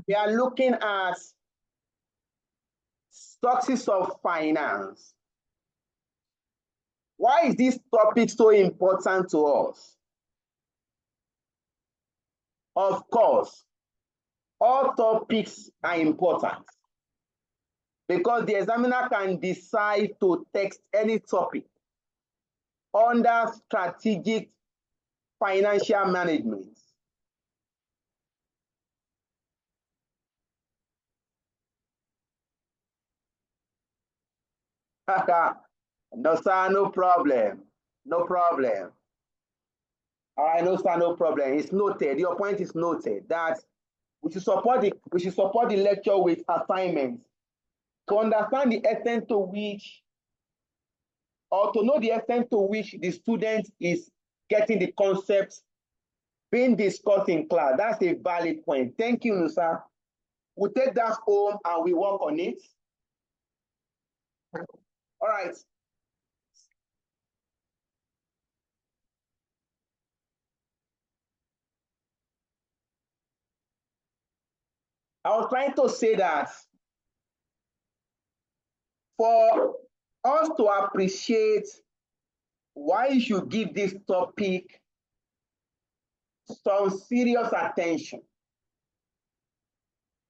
We are looking at sources of finance. Why is this topic so important to us? Of course, all topics are important because the examiner can decide to text any topic under strategic financial management. No, sir, no problem. No problem. All right, no, sir, no problem. It's noted. Your point is noted that we should support the lecture with assignments to understand the extent to which, or to know the extent to which the student is getting the concepts being discussed in class. That's a valid point. Thank you, Nusa. We'll take that home and we work on it. All right. I was trying to say that for us to appreciate why you should give this topic some serious attention.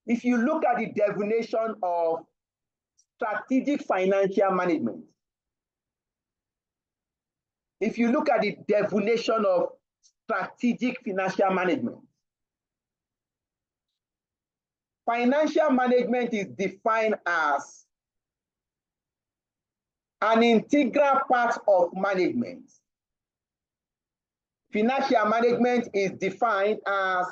If you look at the definition of strategic financial management, if you look at the definition of strategic financial management, financial management is defined as an integral part of management. Financial management is defined as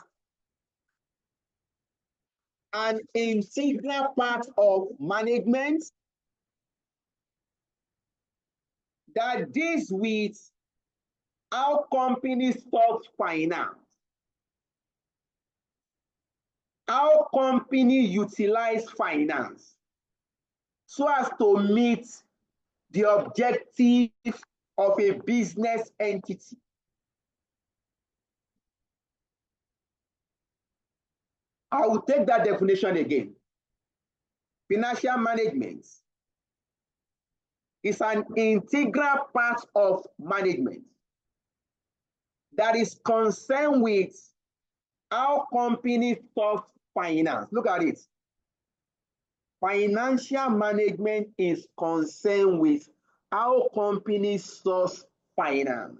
an integral part of management that deals with how companies source finance, how companies utilize finance so as to meet the objective of a business entity. I will take that definition again. Financial management is an integral part of management that is concerned with how companies source finance. Look at it. Financial management is concerned with how companies source finance,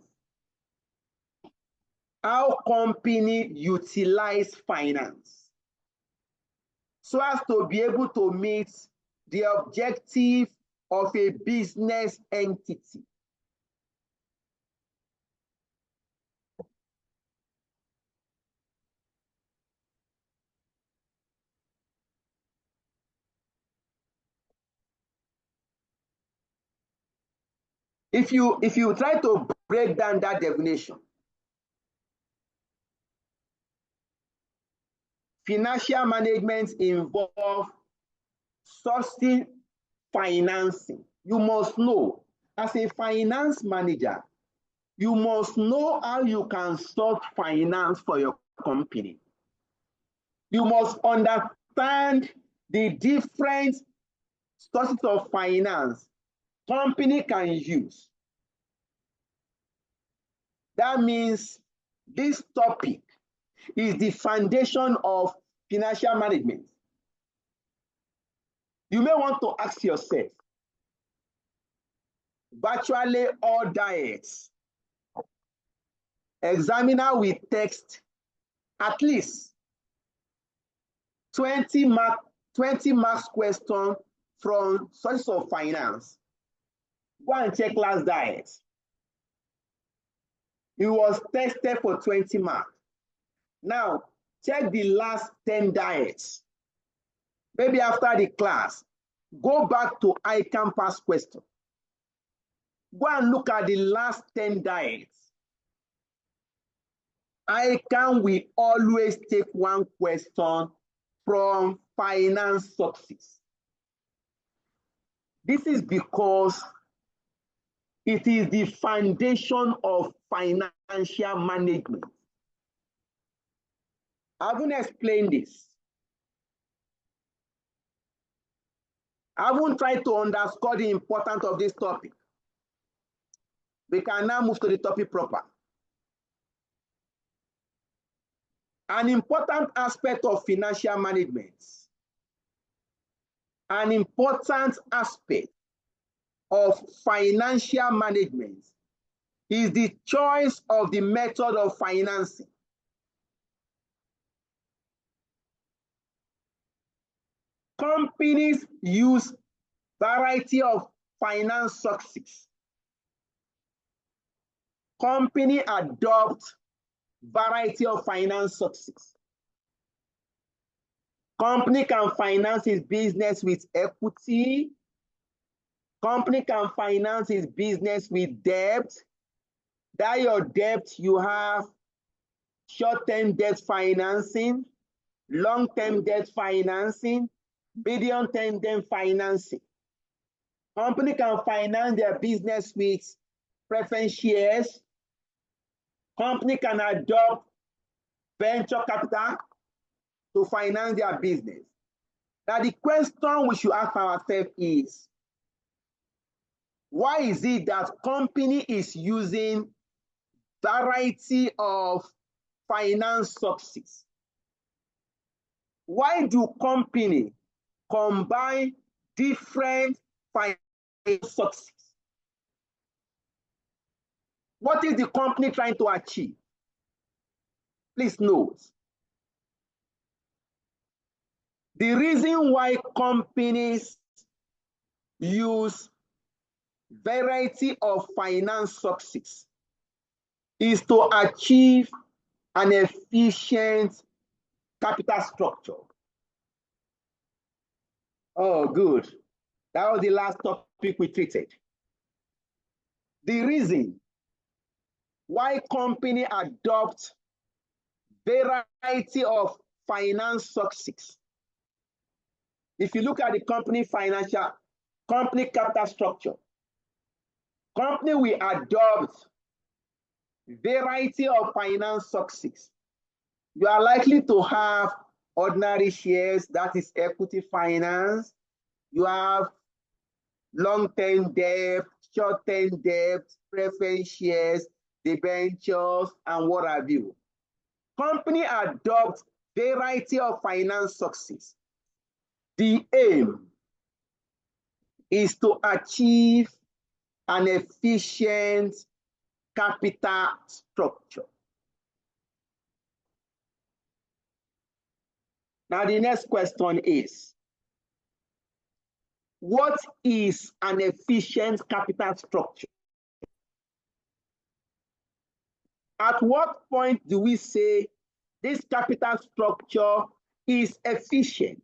how companies utilize finance, so as to be able to meet the objective of a business entity. If you try to break down that definition, financial management involves sourcing financing. You must know, as a finance manager, you must know how you can source finance for your company. You must understand the different sources of finance company can use. That means this topic is the foundation of financial management. You may want to ask yourself, virtually all diets, examiner will text at least 20 marks question from sources of finance. Go and check last diet. It was tested for 20 marks. Now, check the last 10 diets. Maybe after the class, go back to ICAN past question. Go and look at the last 10 diets. ICAN will always take one question from finance success. This is because it is the foundation of financial management. I haven't explained this. I won't try to underscore the importance of this topic. We can now move to the topic proper. An important aspect of financial management. An important aspect of financial management is the choice of the method of financing. Companies use variety of finance sources. Company adopt variety of finance sources. Company can finance its business with equity. Company can finance its business with debt. That your debt, you have short-term debt financing, long-term debt financing, medium-term debt financing. Company can finance their business with preference shares. Company can adopt venture capital to finance their business. Now, the question we should ask ourselves is, why is it that company is using variety of finance sources? Why do company combine different finance sources? What is the company trying to achieve? Please note, the reason why companies use variety of finance sources is to achieve an efficient capital structure. Oh, good. That was the last topic we treated. The reason why company adopt variety of finance sources. If you look at the company capital structure, company will adopt variety of finance sources. You are likely to have ordinary shares, that is equity finance. You have long-term debt, short-term debt, preference shares, debentures, and what have you. Company adopt variety of finance sources. The aim is to achieve an efficient capital structure. Now, the next question is, what is an efficient capital structure? At what point do we say this capital structure is efficient?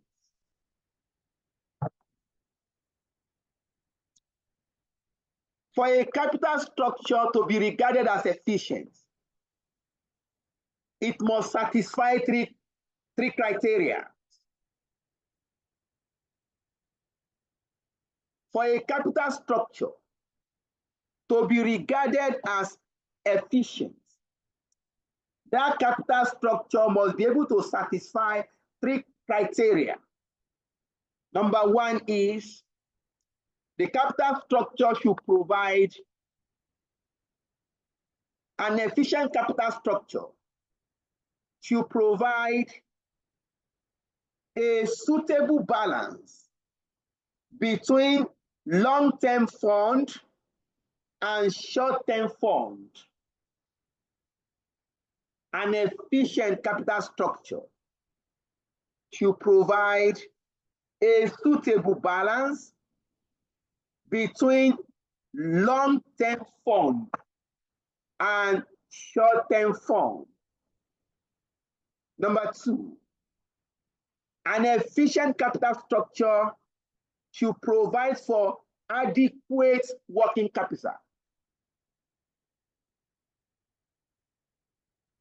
For a capital structure to be regarded as efficient, it must satisfy three criteria. For a capital structure to be regarded as efficient, that capital structure must be able to satisfy three criteria. Number one is the capital structure should provide an efficient capital structure, should provide a suitable balance between long-term fund and short-term fund. An efficient capital structure should provide a suitable balance between long-term fund and short-term fund. Number two, an efficient capital structure should provide for adequate working capital.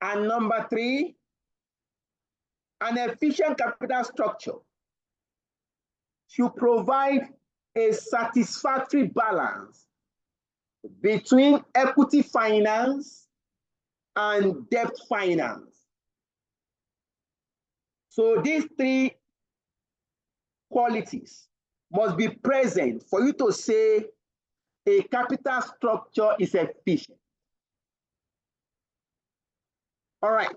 And number three, an efficient capital structure should provide a satisfactory balance between equity finance and debt finance. So these three qualities must be present for you to say a capital structure is efficient. All right.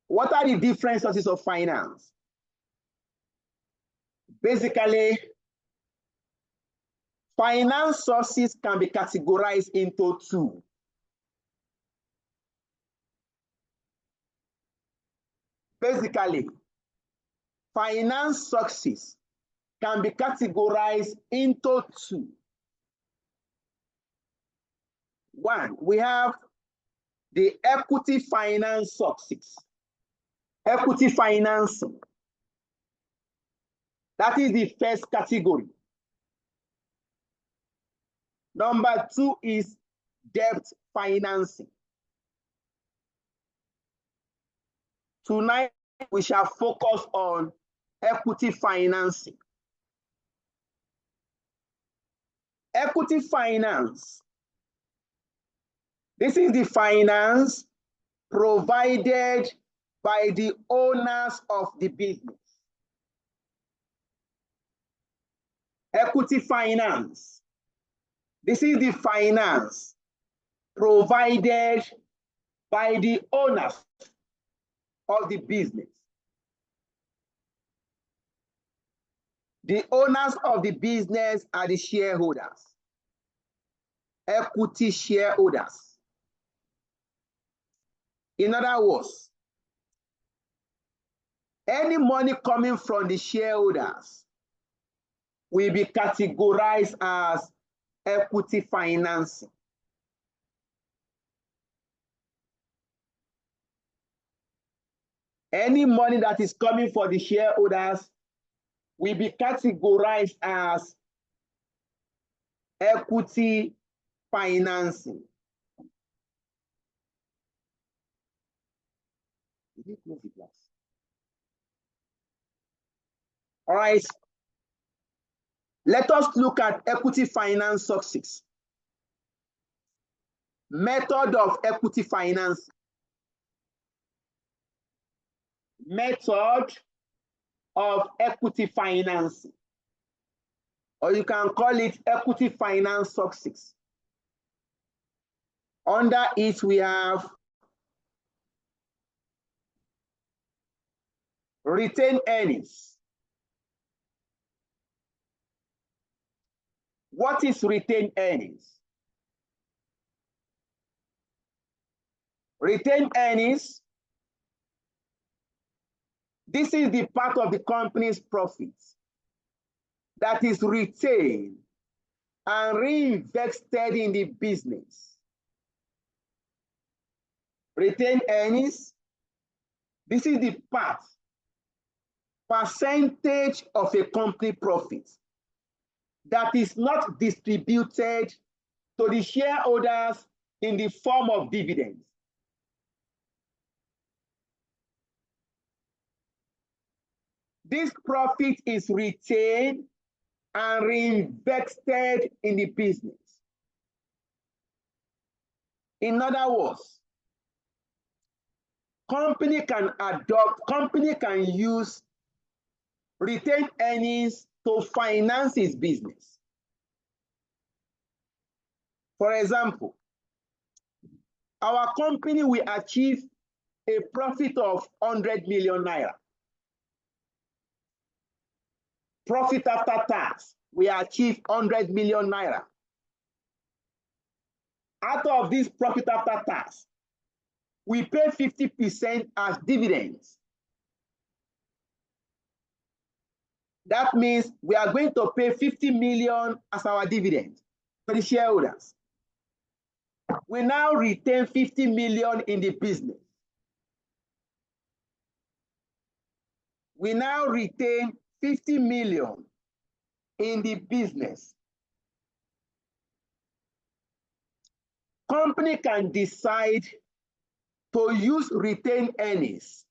What are the different sources of finance? Basically, finance sources can be categorized into two. Basically, finance sources can be categorized into two. One, we have the equity finance sources. Equity financing. That is the first category. Number two is debt financing. Tonight, we shall focus on equity financing. Equity finance. This is the finance provided by the owners of the business. Equity finance. This is the finance provided by the owners of the business. The owners of the business are the shareholders, equity shareholders. In other words, any money coming from the shareholders will be categorized as equity financing. Any money that is coming for the shareholders will be categorized as equity financing. All right. Let us look at equity finance sources. Method of equity finance. Method of equity financing. Or you can call it equity finance sources. Under it, we have retained earnings. What is retained earnings? Retained earnings, this is the part of the company's profits that is retained and reinvested in the business. Retained earnings, this is the percentage of a company profit that is not distributed to the shareholders in the form of dividends. This profit is retained and reinvested in the business. In other words, company can use retained earnings to finance its business. For example, our company will achieve a profit of 100 million naira. Profit after tax, we achieve 100 million naira. Out of this profit after tax, we pay 50% as dividends. That means we are going to pay 50 million as our dividend to the shareholders. We now retain 50 million in the business. We now retain 50 million in the business. Company can decide to use retained earnings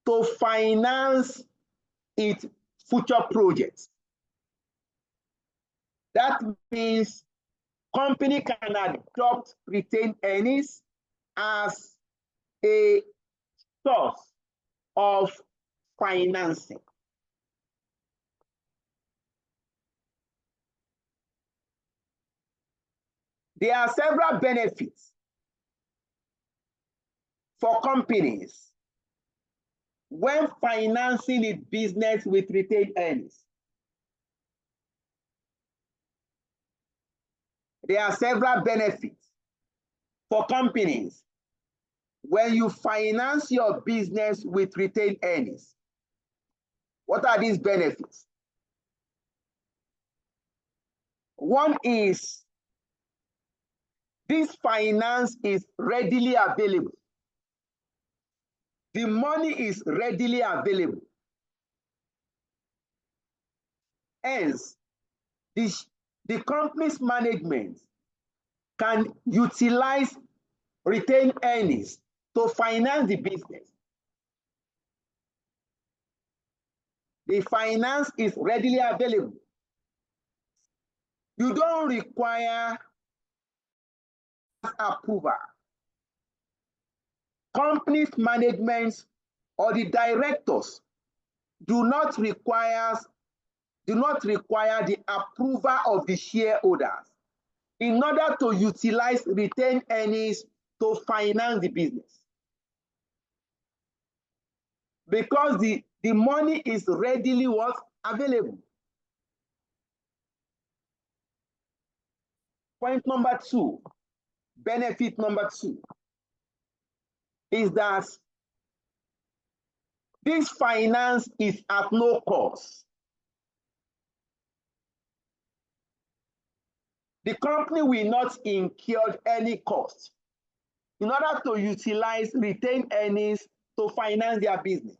to finance its future projects. That means company can adopt retained earnings as a source of financing. There are several benefits for companies when financing its business with retained earnings. There are several benefits for companies when you finance your business with retained earnings. What are these benefits? One is this finance is readily available. The money is readily available. Hence, the company's management can utilize retained earnings to finance the business. The finance is readily available. You don't require approval. Company's management or the directors do not require the approval of the shareholders in order to utilize retained earnings to finance the business. Because the money is readily available. Point number two, benefit number two, is that this finance is at no cost. The company will not incur any cost in order to utilize retained earnings to finance their business.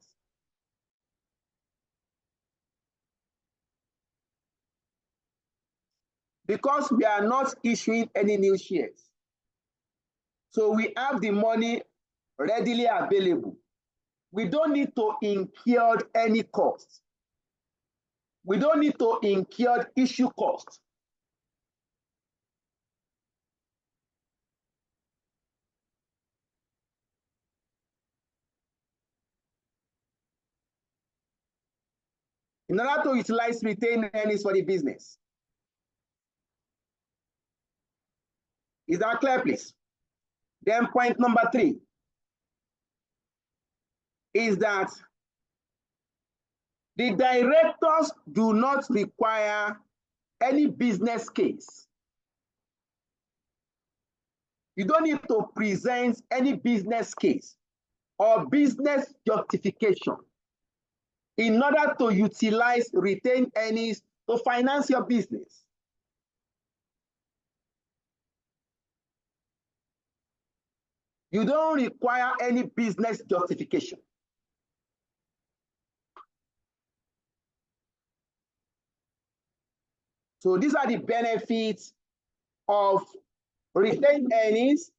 Because we are not issuing any new shares. So we have the money readily available. We don't need to incur any cost. We don't need to incur issue costs. In order to utilize retained earnings for the business. Is that clear, please? Then point number three is that the directors do not require any business case. You don't need to present any business case or business justification in order to utilize retained earnings to finance your business. You don't require any business justification. So these are the benefits of retained earnings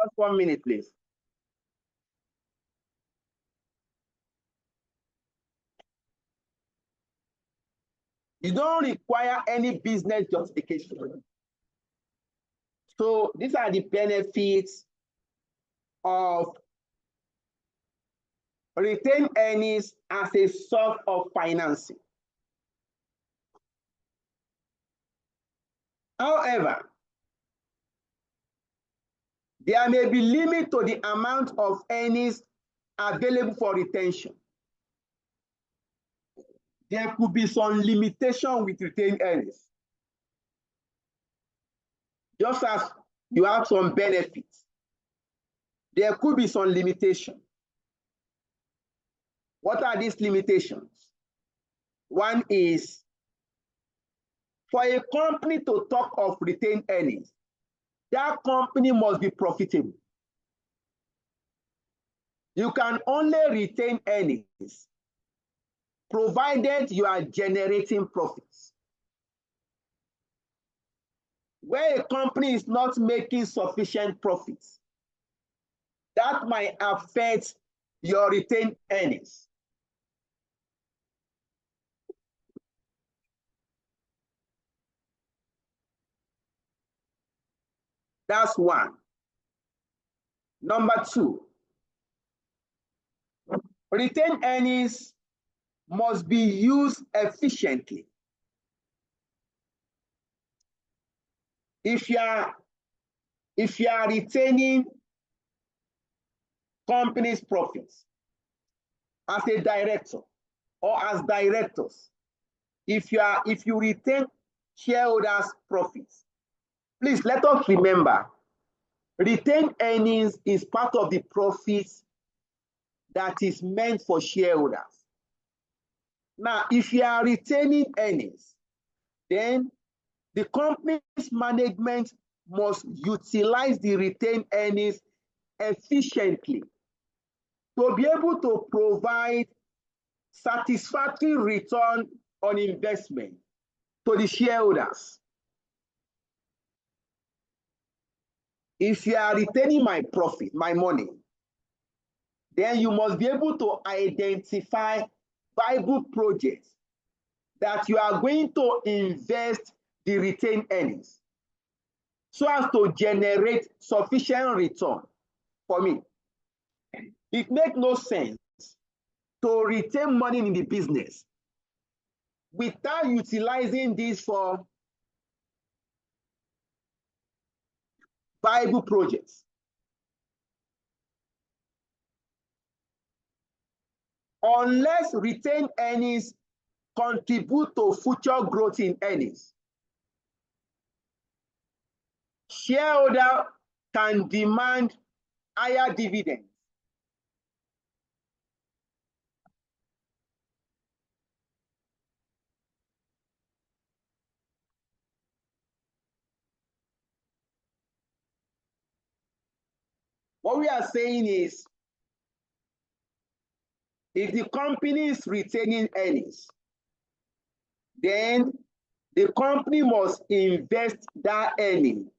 Just 1 minute, please. You don't require any business justification. So these are the benefits of retained earnings as a source of financing. However, there may be limit to the amount of earnings available for retention. There could be some limitation with retained earnings. Just as you have some benefits, there could be some limitation. What are these limitations? One is, for a company to talk of retained earnings, that company must be profitable. You can only retain earnings provided you are generating profits. Where a company is not making sufficient profits, that might affect your retained earnings. That's one. Number two, retained earnings must be used efficiently. If you are retaining company's profits as a director or as directors, if you retain shareholders' profits, please let us remember, retained earnings is part of the profits that is meant for shareholders. Now, if you are retaining earnings, then the company's management must utilize the retained earnings efficiently to be able to provide satisfactory return on investment to the shareholders. If you are retaining my profit, my money, then you must be able to identify viable projects that you are going to invest the retained earnings so as to generate sufficient return for me. It makes no sense to retain money in the business without utilizing this for viable projects. Unless retained earnings contribute to future growth in earnings, shareholder can demand higher dividends. What we are saying is, if the company is retaining earnings, then the company must invest that earning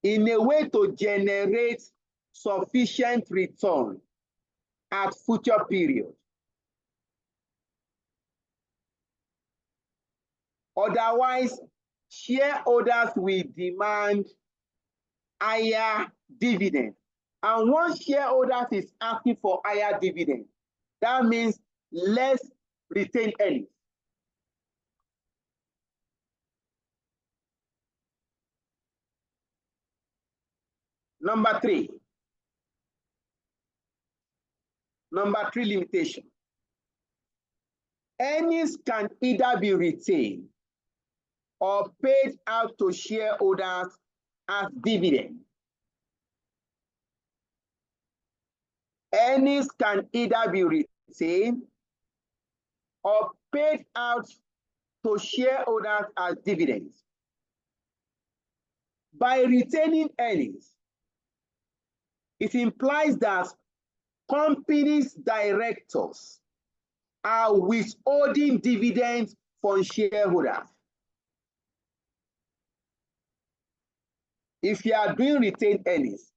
in a way to generate sufficient return at future period. Otherwise, shareholders will demand higher dividend. And once shareholders is asking for higher dividend, that means less retained earnings. Number three limitation. Earnings can either be retained or paid out to shareholders as dividend. Earnings can either be retained or paid out to shareholders as dividends. By retaining earnings, it implies that companies' directors are withholding dividends from shareholders. If you are doing retained earnings,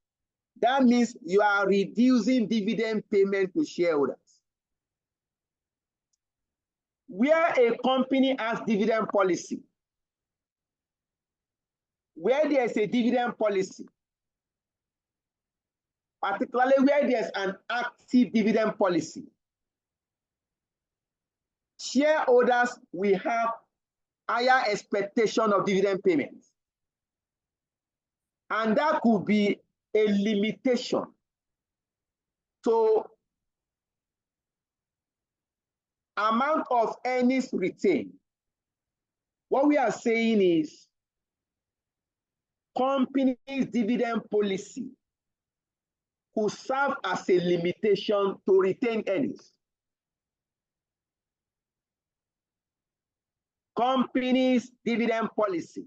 that means you are reducing dividend payment to shareholders. Where a company has dividend policy, where there is a dividend policy, particularly where there's an active dividend policy, shareholders will have higher expectation of dividend payments. And that could be a limitation to amount of earnings retained. What we are saying is, company's dividend policy could serve as a limitation to retain earnings. Company's dividend policy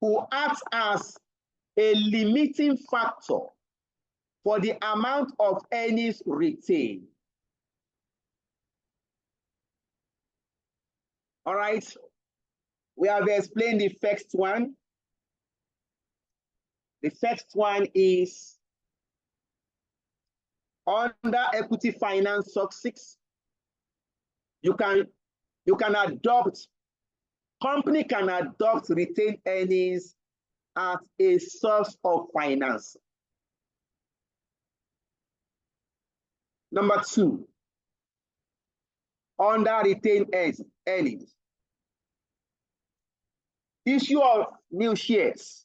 could act as a limiting factor for the amount of earnings retained. All right, we have explained the first one. The first one is under equity finance sub 6. You can adopt, company can adopt retained earnings as a source of finance. Number two, under retained earnings. Issue of new shares.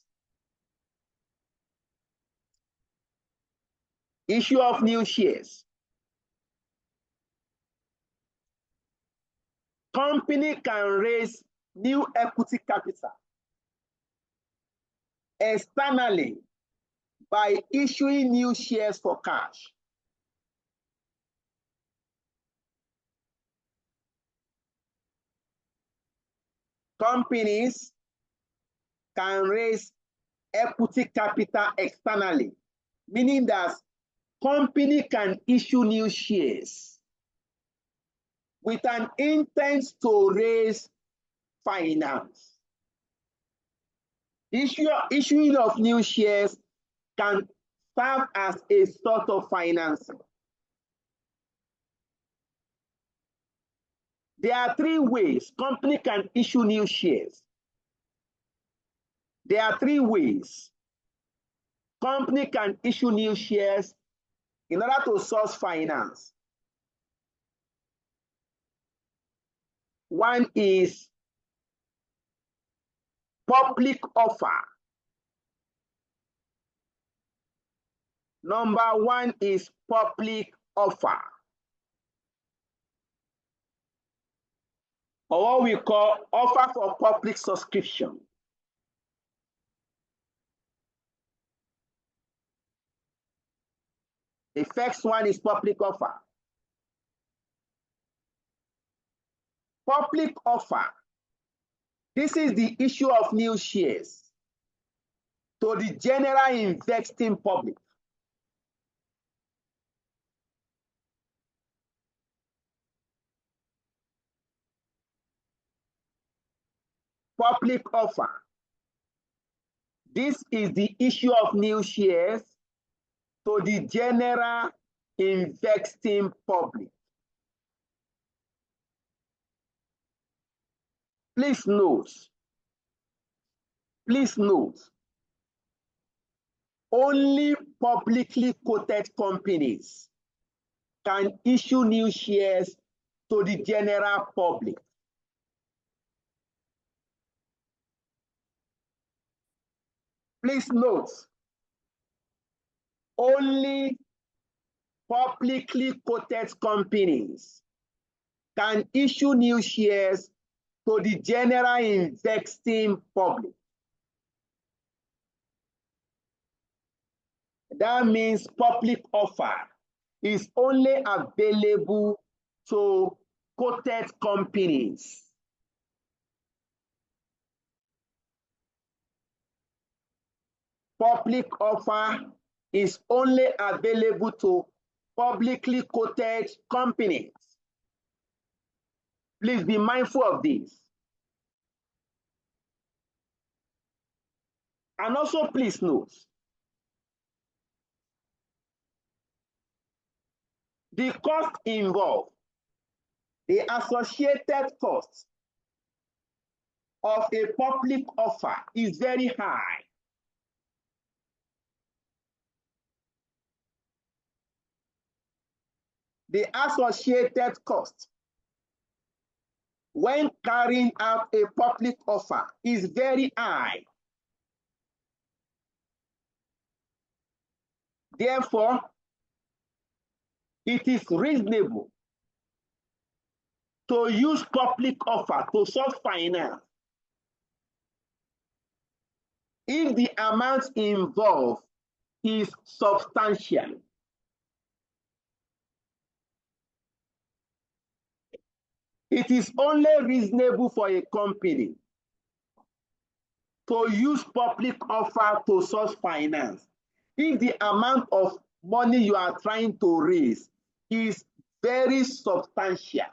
Issue of new shares. Company can raise new equity capital externally by issuing new shares for cash. Companies can raise equity capital externally, meaning that company can issue new shares with an intent to raise finance. Issuing of new shares can serve as a sort of financing. There are three ways company can issue new shares. There are three ways company can issue new shares in order to source finance. One is public offer. Number one is public offer, or what we call offer for public subscription. The first one is public offer. Public offer. This is the issue of new shares to the general investing public. Public offer. This is the issue of new shares to the general investing public. Please note, only publicly quoted companies can issue new shares to the general public. Please note, only publicly quoted companies can issue new shares to the general investing public. That means public offer is only available to quoted companies. Public offer is only available to publicly quoted companies. Please be mindful of this. And also please note, the cost involved, the associated cost of a public offer is very high. The associated cost when carrying out a public offer is very high. Therefore, it is reasonable to use public offer to source finance if the amount involved is substantial. It is only reasonable for a company to use public offer to source finance if the amount of money you are trying to raise is very substantial.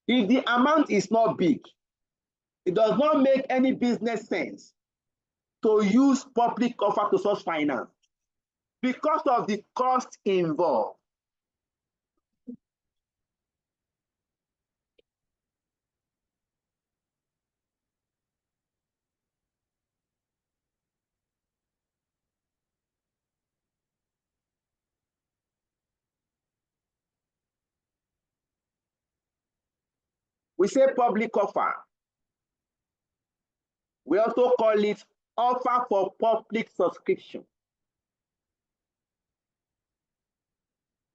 If the amount is not big, it does not make any business sense to use public offer to source finance because of the cost involved. We say public offer. We also call it offer for public subscription.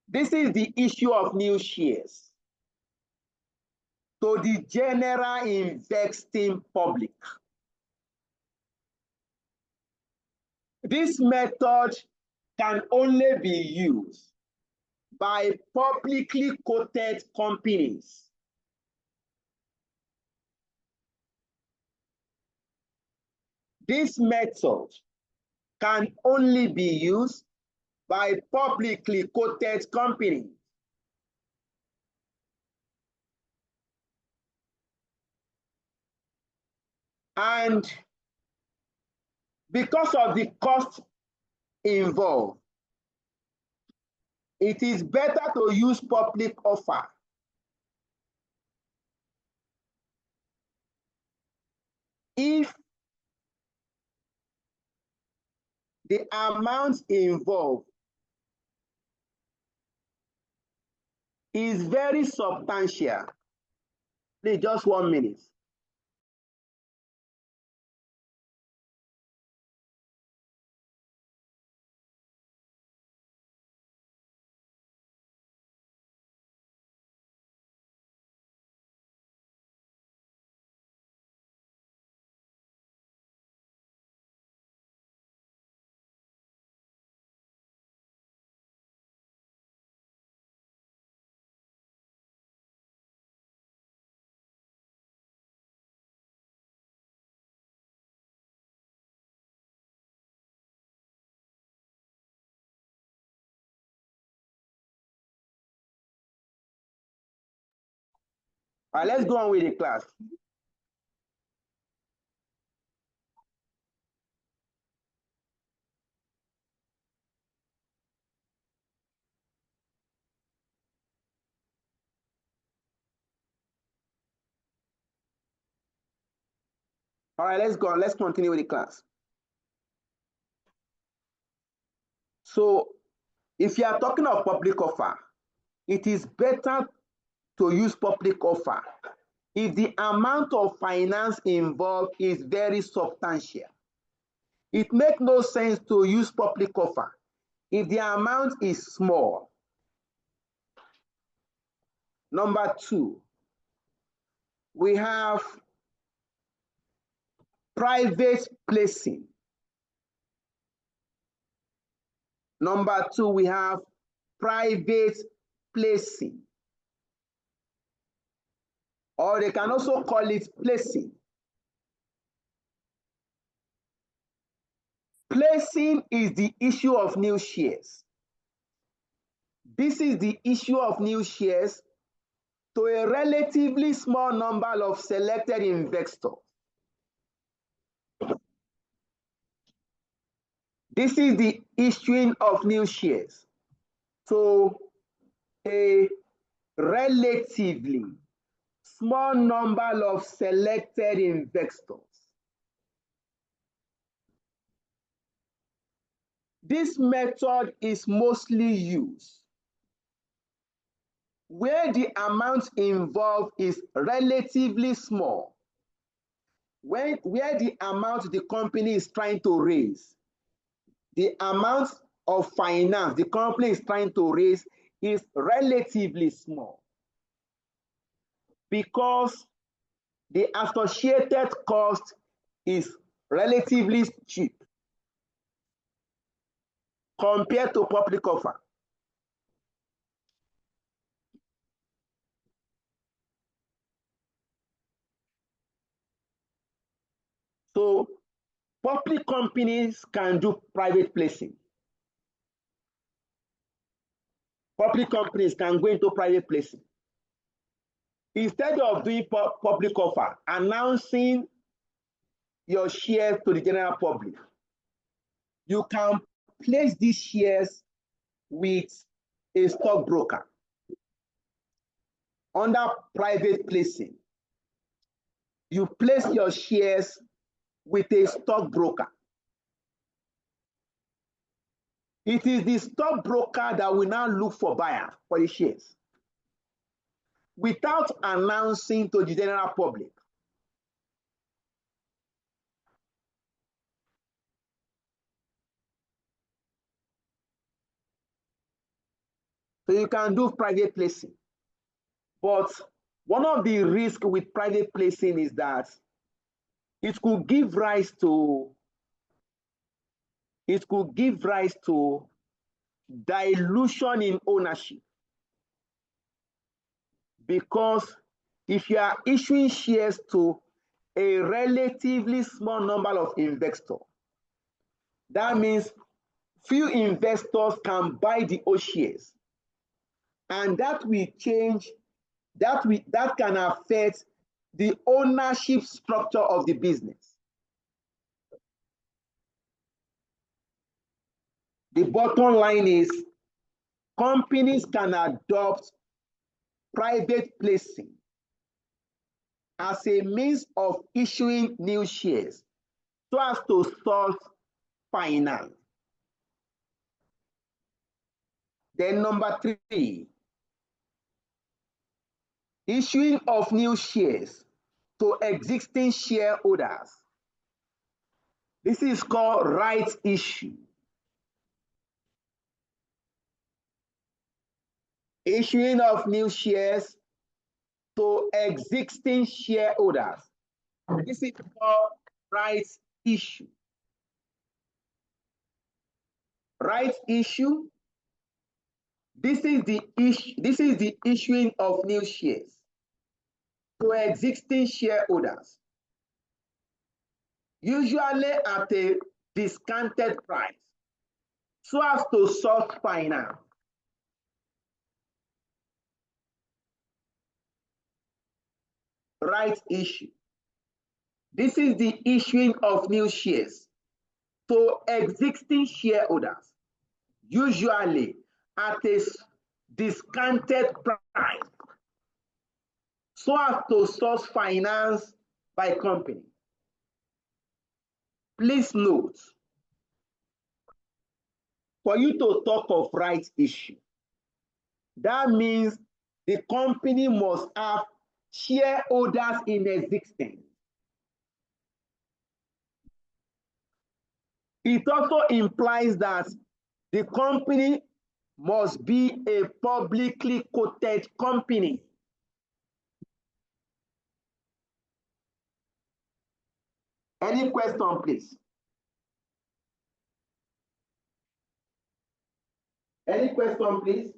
This is the issue of new shares to the general investing public. This method can only be used by publicly quoted companies. This method can only be used by publicly quoted companies. And because of the cost involved, it is better to use public offer. If the amount involved is very substantial. Please, just 1 minute. All right, let's go on with the class. All right, let's go on. Let's continue with the class. So, if you are talking of public offer, it is better to use public offer if the amount of finance involved is very substantial. It makes no sense to use public offer if the amount is small. Number 2, we have private placing. Number 2, we have private placing. Or they can also call it placing. Placing is the issue of new shares. This is the issue of new shares to a relatively small number of selected investors. This is the issuing of new shares to a relatively small number of selected investors. This method is mostly used where the amount involved is relatively small, where the amount the company is trying to raise, the amount of finance the company is trying to raise is relatively small, because the associated cost is relatively cheap compared to public offer. So public companies can do private placing. Public companies can go into private placing. Instead of doing public offer, announcing your shares to the general public, you can place these shares with a stockbroker under private placing. You place your shares with a stockbroker. It is the stockbroker that will now look for buyer for the shares. without announcing to the general public. So you can do private placing. But one of the risks with private placing is that it could give rise to dilution in ownership. Because if you are issuing shares to a relatively small number of investors, that means few investors can buy the whole shares, and that will change, that can affect the ownership structure of the business. The bottom line is companies can adopt private placing as a means of issuing new shares so as to source finance. Then number 3, issuing of new shares to existing shareholders. This is called rights issue. Issuing of new shares to existing shareholders. This is called rights issue. Rights issue. This is the issuing of new shares to existing shareholders, usually at a discounted price, so as to source finance. Rights issue. This is the issuing of new shares to existing shareholders, usually at a discounted price, so as to source finance by company. Please note, for you to talk of rights issue, that means the company must have shareholders in existence. It also implies that the company must be a publicly quoted company. Any question, please? Any question, please?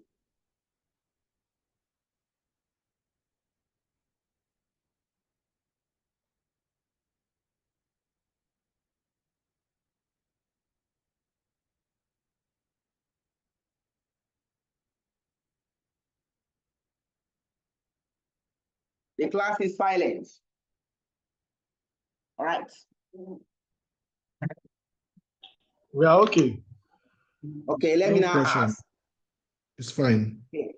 The class is silent. All right. We are okay. Okay, let me now ask. It's fine. Okay.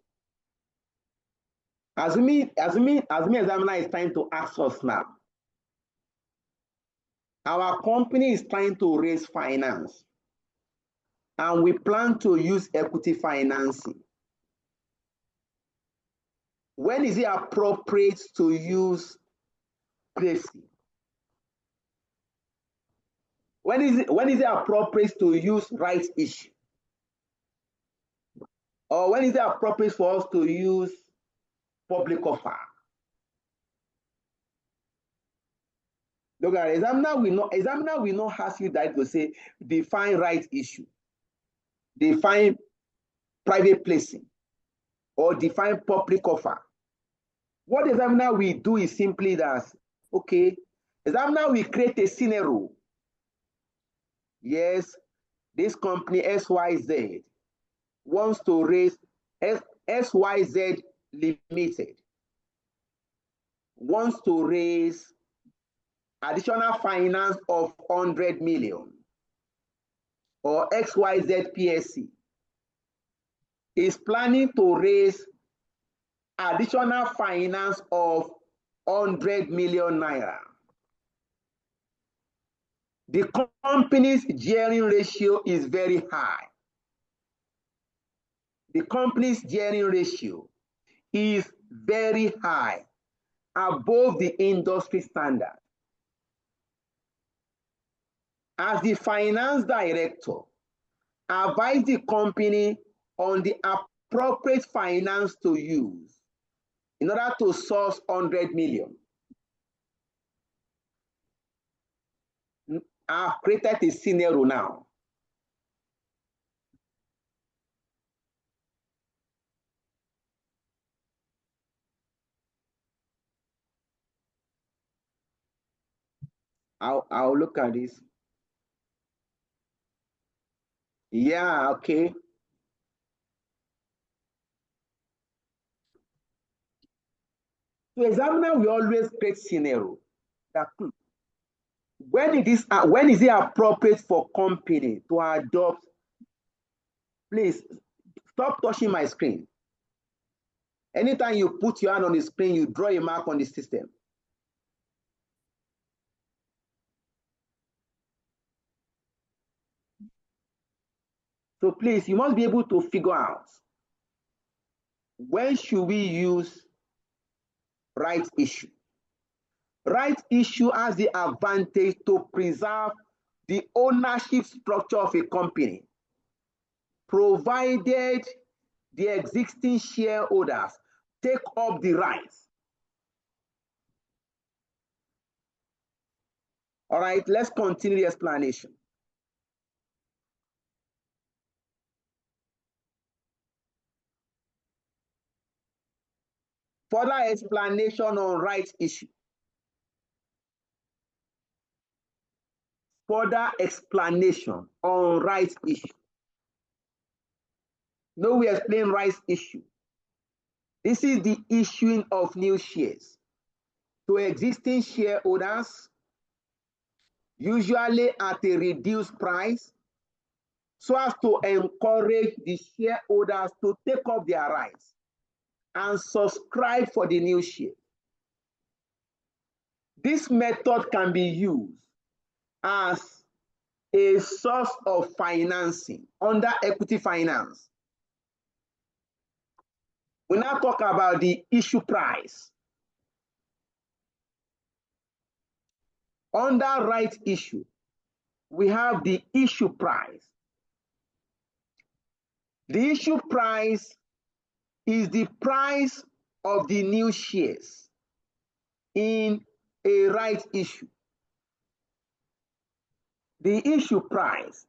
Assuming examiner is trying to ask us now. Our company is trying to raise finance, and we plan to use equity financing. When is it appropriate to use placing? When is it appropriate to use rights issue? Or when is it appropriate for us to use public offer? Look at examiner will not ask you that to say define rights issue, define private placing, or define public offer. What examiner will do is simply that, okay, examiner will create a scenario. Yes, this company XYZ wants to raise XYZ Limited wants to raise additional finance of 100 million, or XYZ PSC is planning to raise additional finance of 100 million naira. The company's gearing ratio is very high. The company's gearing ratio is very high, above the industry standard. As the finance director, advise the company on the appropriate finance to use in order to source 100 million. I've created a scenario now. I'll look at this. Yeah, okay. So examiner will always create scenario that when is it appropriate for company to adopt? Please stop touching my screen. Anytime you put your hand on the screen, you draw a mark on the system. So please, you must be able to figure out when should we use right issue. Right issue has the advantage to preserve the ownership structure of a company, provided the existing shareholders take up the rights. All right, let's continue the explanation. Further explanation on rights issue. Further explanation on rights issue. No, we explain rights issue. This is the issuing of new shares to existing shareholders, usually at a reduced price, so as to encourage the shareholders to take up their rights and subscribe for the new share. This method can be used as a source of financing under equity finance. We now talk about the issue price. Under right issue, we have the issue price. The issue price is the price of the new shares in a right issue. The issue price,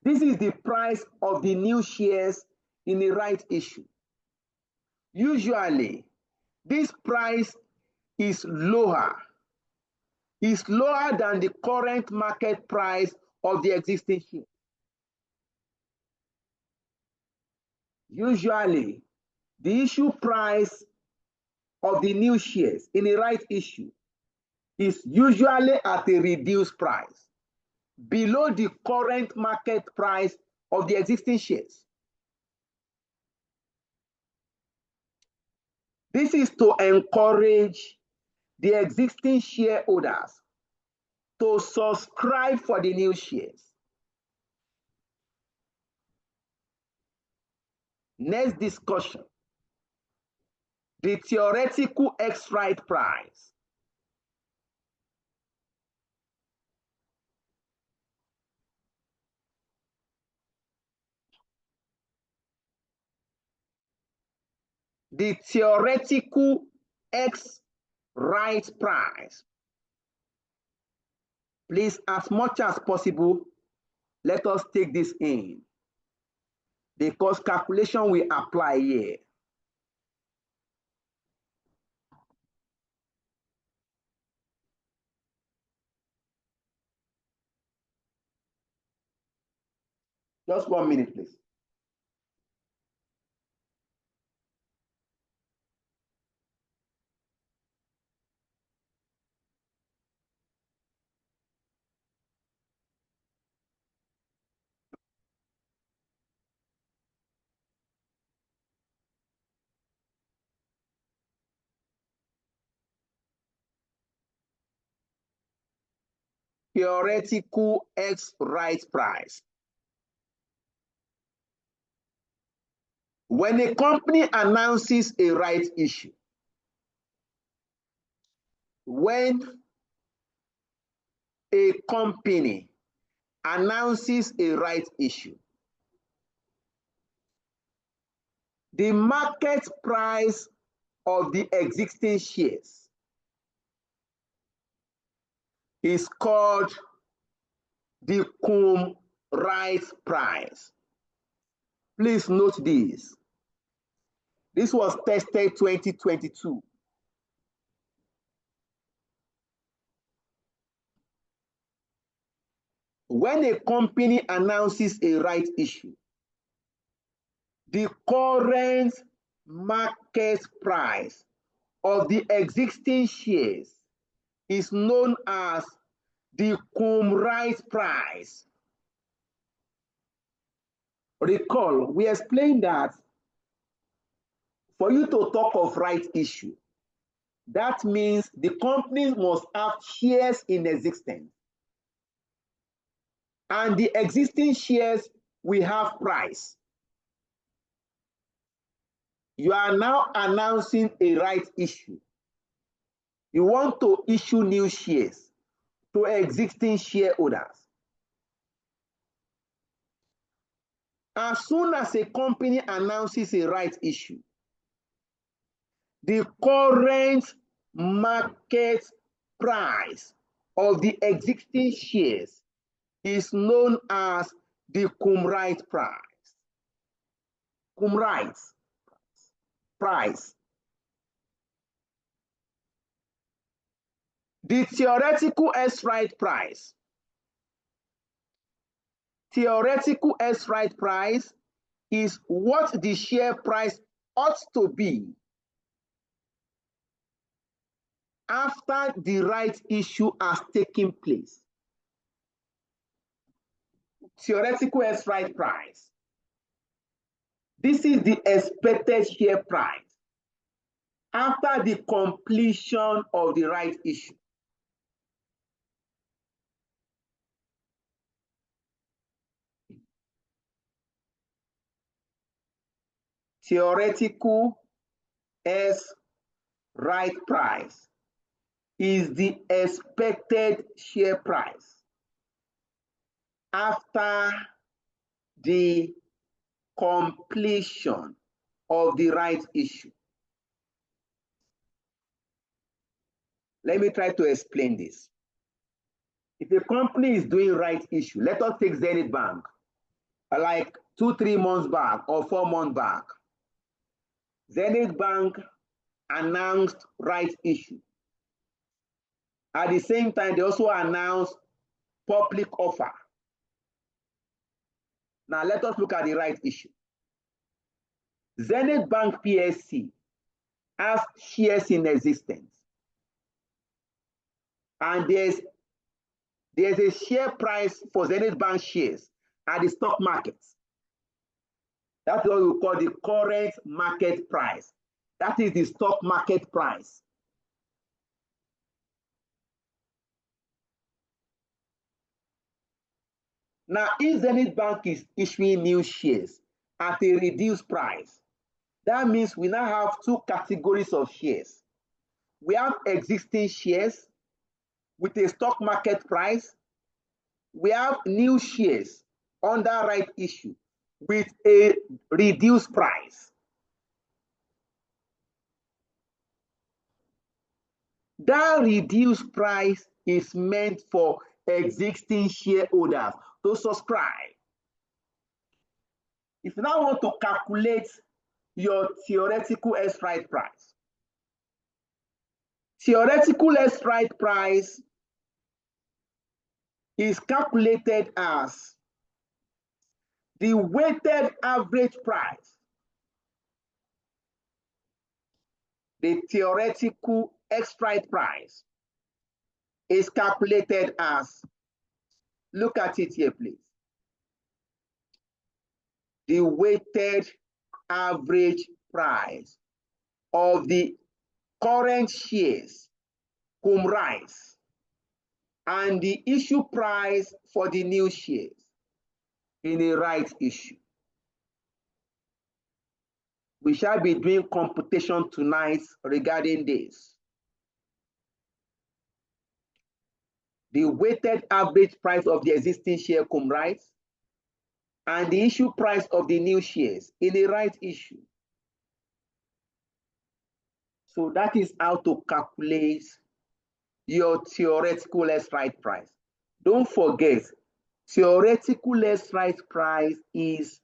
this is the price of the new shares in a right issue. Usually, this price is lower than the current market price of the existing share. Usually, the issue price of the new shares in a right issue is usually at a reduced price, below the current market price of the existing shares. This is to encourage the existing shareholders to subscribe for the new shares. Next discussion, the theoretical ex-right price. The theoretical ex-right price. Please, as much as possible, let us take this in, because calculation will apply here. Just 1 minute, please. Theoretical ex-right price. When a company announces a right issue, when a company announces a right issue, the market price of the existing shares is called the cum right price. Please note this. This was tested 2022. When a company announces a right issue, the current market price of the existing shares is known as the cum right price. Recall, we explained that for you to talk of right issue, that means the company must have shares in existence. And the existing shares will have price. You are now announcing a right issue. You want to issue new shares to existing shareholders. As soon as a company announces a right issue, the current market price of the existing shares is known as the cum right price. Cum right price. The theoretical S-right price. Theoretical S-right price is what the share price ought to be after the right issue has taken place. Theoretical S-right price. This is the expected share price after the completion of the right issue. Theoretical S-right price is the expected share price after the completion of the right issue. Let me try to explain this. If a company is doing right issue, let us take Zenith Bank, like 2-3 months back or 4 months back. Zenith Bank announced right issue. At the same time, they also announced public offer. Now let us look at the right issue. Zenith Bank PSC has shares in existence. And there's a share price for Zenith Bank shares at the stock market. That's what we call the current market price. That is the stock market price. Now, if Zenith Bank is issuing new shares at a reduced price, that means we now have two categories of shares. We have existing shares with a stock market price. We have new shares under right issue with a reduced price. That reduced price is meant for existing shareholders to subscribe. If you now want to calculate your theoretical S-right price, theoretical S-right price is calculated as the weighted average price. The theoretical S-right price is calculated as, look at it here, please. The weighted average price of the current shares, cum rise, and the issue price for the new shares in a right issue. We shall be doing computation tonight regarding this. the weighted average price of the existing share cum rights, and the issue price of the new shares in a right issue. So that is how to calculate your theoretical less right price. Don't forget, theoretical less right price is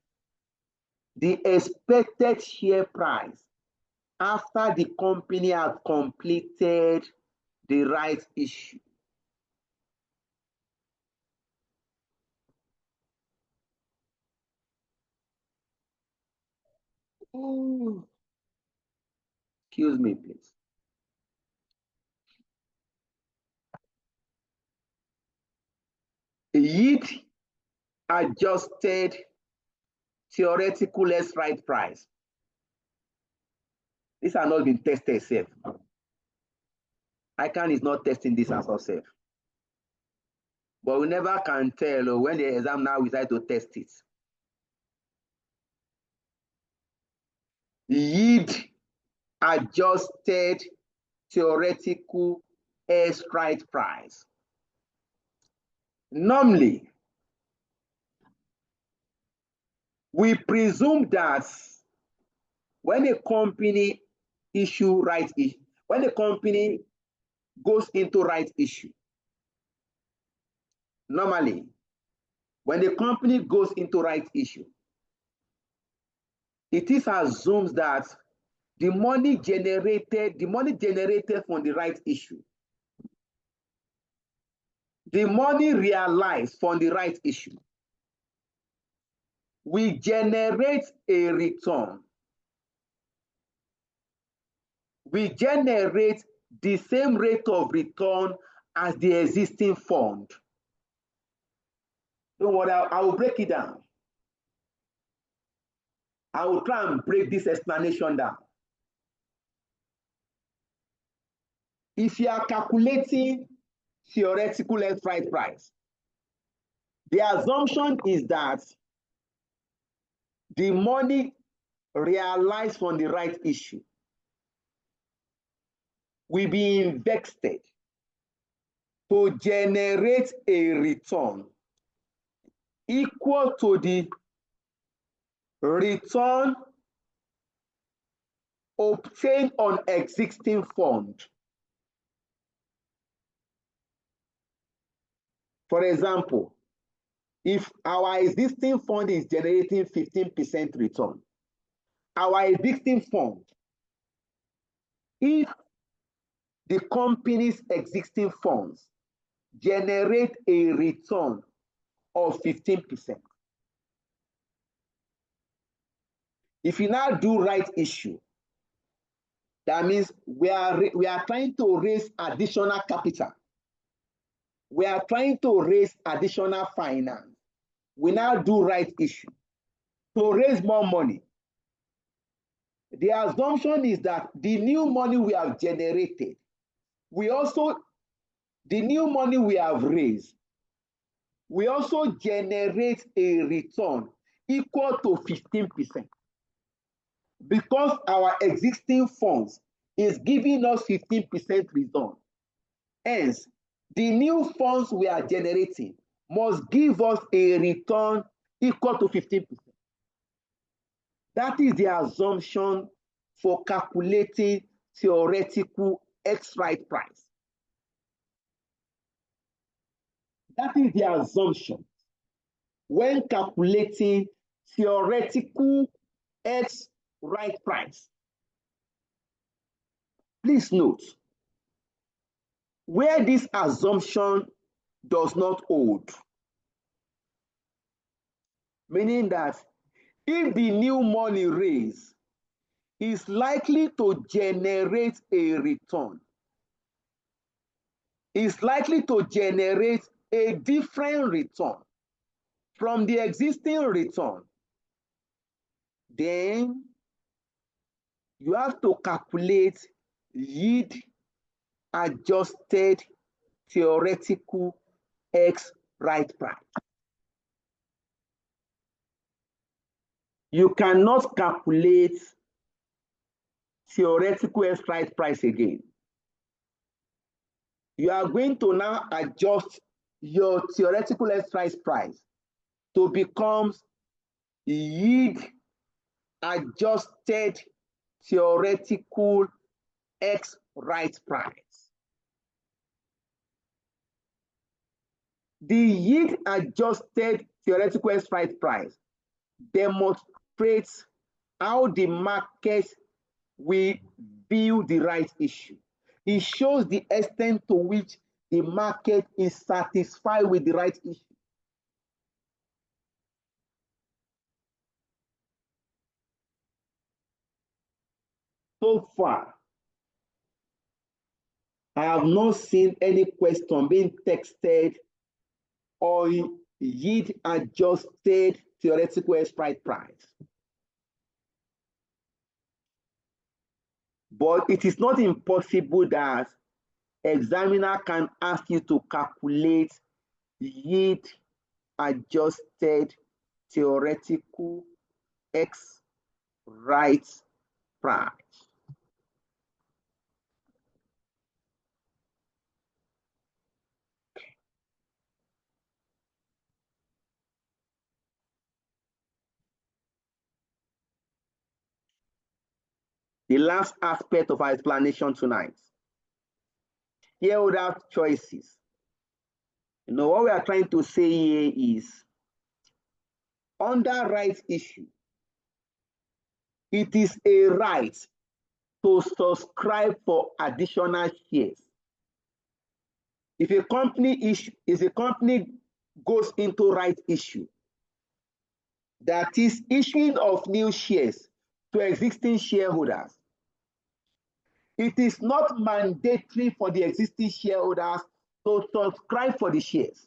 the expected share price after the company has completed the right issue. Ooh. Excuse me, please. Yield adjusted theoretical less right price. These are not been tested safe. ICAN is not testing this as safe. But we never can tell when the exam now decide to test it. Yield adjusted theoretical strike price. Normally, we presume that when a company when a company goes into right issue, normally, when the company goes into right issue, it is assumed that the money generated from the right issue, the money realized from the right issue, will generate a return. We generate the same rate of return as the existing fund. Don't worry, I will break it down. I will try and break this explanation down. If you are calculating theoretical left right price, the assumption is that the money realized from the right issue will be invested to generate a return equal to the return obtained on existing fund. For example, if our existing fund is generating 15% return, our existing fund, if the company's existing funds generate a return of 15%, if you now do right issue, that means we are trying to raise additional capital. We are trying to raise additional finance. We now do right issue to raise more money. The assumption is that the new money we have generated, the new money we have raised, we also generate a return equal to 15%. Because our existing funds is giving us 15% return. Hence, the new funds we are generating must give us a return equal to 15%. That is the assumption for calculating theoretical X-right price. That is the assumption when calculating theoretical X-right price. Please note, where this assumption does not hold, meaning that if the new money raised is likely to generate a return, is likely to generate a different return from the existing return, then you have to calculate yield adjusted theoretical X-right price. You cannot calculate theoretical X-right price again. You are going to now adjust your theoretical exercise price to become yield adjusted theoretical X right price. The yield adjusted theoretical X right price demonstrates how the market will view the right issue. It shows the extent to which the market is satisfied with the right issue. So far, I have not seen any question being texted on yield adjusted theoretical exercise price. But it is not impossible that examiner can ask you to calculate yield adjusted theoretical X right price. The last aspect of our explanation tonight, shareholder choices. What we are trying to say here is, under right issue, it is a right to subscribe for additional shares. If a company goes into right issue, that is issuing of new shares to existing shareholders, it is not mandatory for the existing shareholders to subscribe for the shares.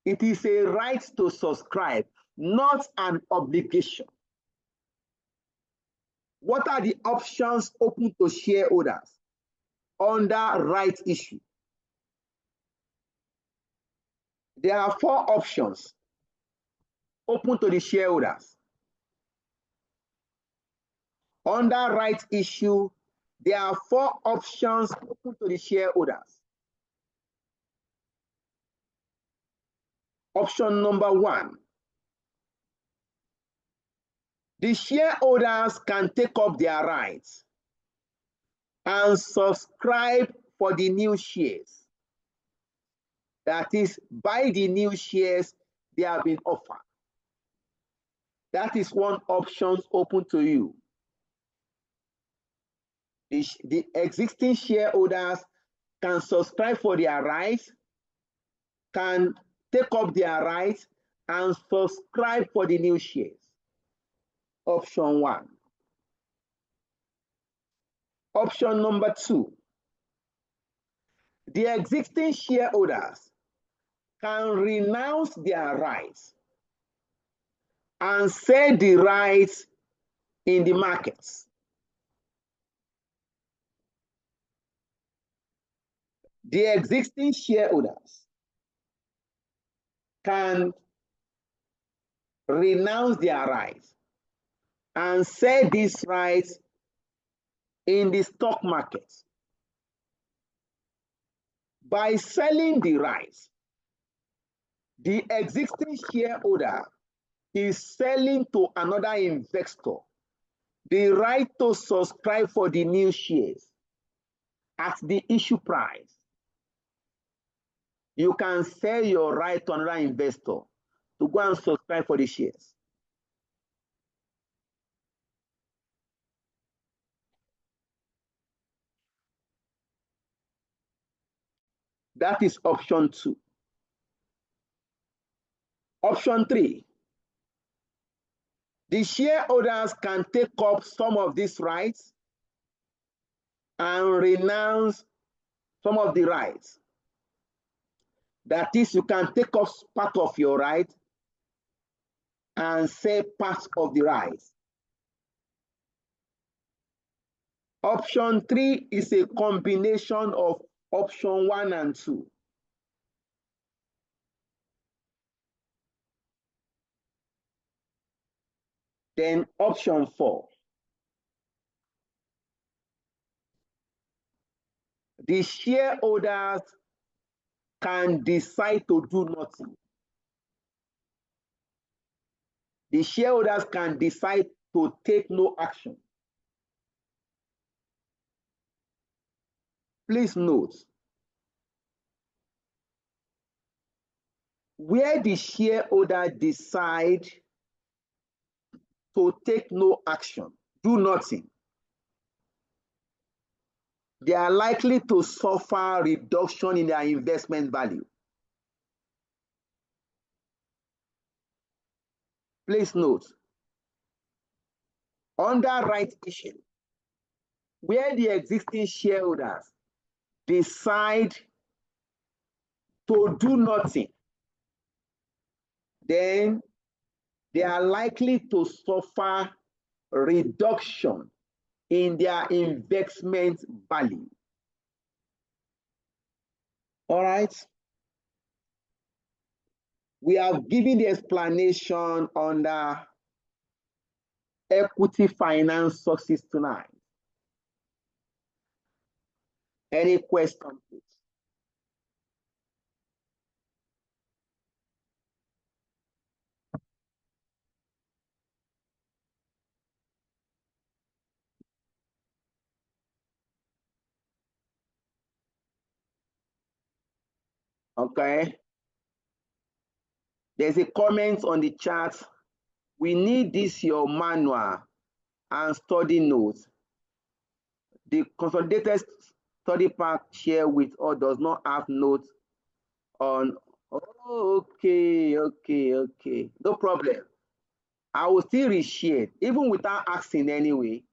It is a right to subscribe, not an obligation. What are the options open to shareholders under right issue? There are 4 options open to the shareholders. Under right issue, there are 4 options open to the shareholders. Option number 1, the shareholders can take up their rights and subscribe for the new shares. That is, buy the new shares they have been offered. That is one option open to you. The existing shareholders can subscribe for their rights, can take up their rights, and subscribe for the new shares. Option 1. Option number 2, the existing shareholders can renounce their rights and sell the rights in the markets. The existing shareholders can renounce their rights and sell these rights in the stock market. By selling the rights, the existing shareholder is selling to another investor the right to subscribe for the new shares at the issue price. You can sell your right to another investor to go and subscribe for the shares. That is option 2. Option 3, the shareholders can take up some of these rights and renounce some of the rights. That is, you can take up part of your right and sell part of the rights. Option 3 is a combination of option 1 and 2. Then option 4. The shareholders can decide to do nothing. The shareholders can decide to take no action. Please note, where the shareholder decide to take no action, do nothing, they are likely to suffer reduction in their investment value. Please note, under right issue, where the existing shareholders decide to do nothing, then they are likely to suffer reduction in their investment value. All right. We have given the explanation under equity finance sources tonight. Any question, please? Okay. There's a comment on the chat. We need this, your manual and study notes. The consolidated study pack share with us does not have notes on. Oh, okay. No problem. I will still reshare, even without asking anyway.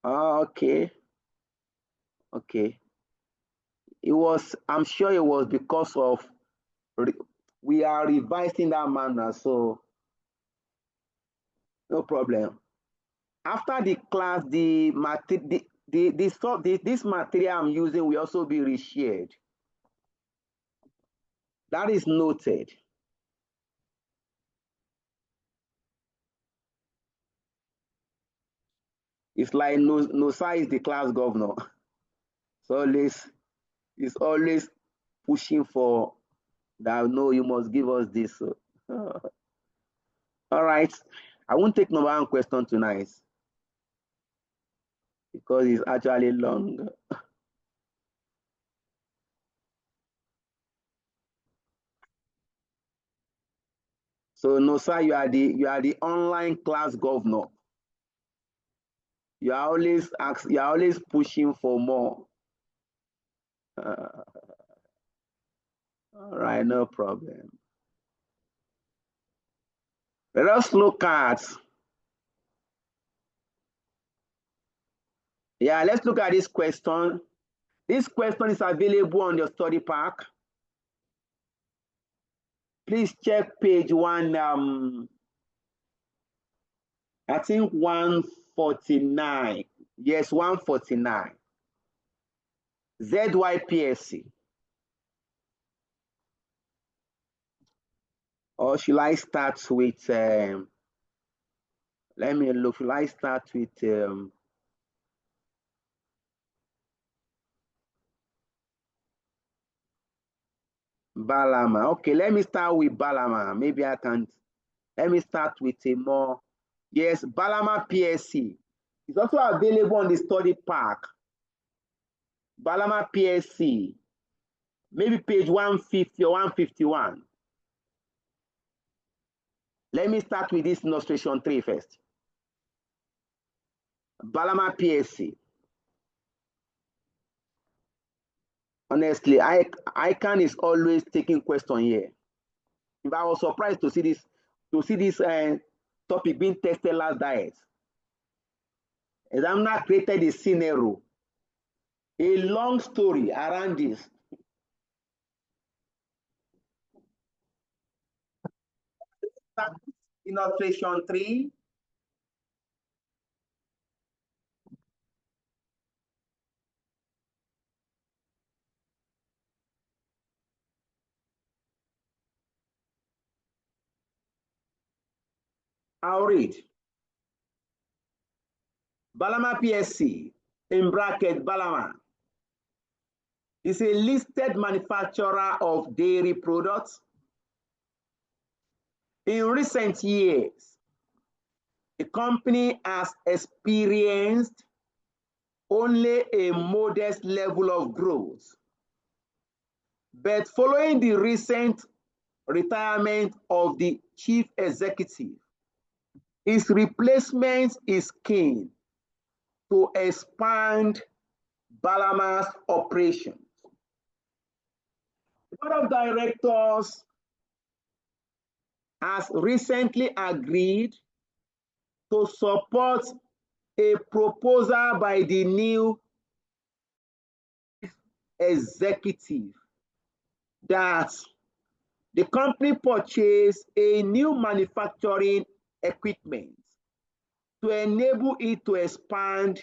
Okay. I'm sure it was because of we are revising that manner, so no problem. After the class, this material I'm using will also be reshared. That is noted. It's like Nosa is the class governor. It's always pushing for that. No, you must give us this. So. All right. I won't take number one question tonight because it's actually long. So Nosa, you are the online class governor. You are always pushing for more. All right, no problem. Let us look at, let's look at this question. This question is available on your study pack. Please check page one, I think 149. Yes, 149. ZYPSC. Or should I start with, let me look, should I start with, Balama? Okay, let me start with Balama. Maybe I can, let me start with a more, yes, Balama PSC. It's also available on the study pack. Balama PSC, maybe page 150 or 151. Let me start with this illustration 3 first. Balama PSC. Honestly, ICAN is always taking question here. If I was surprised to see this topic being tested last diet. Examiner created a scenario, a long story around this. Illustration 3. I'll read. Balama PSC, in bracket Balama, is a listed manufacturer of dairy products. In recent years, the company has experienced only a modest level of growth. But following the recent retirement of the chief executive, his replacement is keen to expand Balama's operations. The board of directors has recently agreed to support a proposal by the new executive that the company purchase a new manufacturing equipment to enable it to expand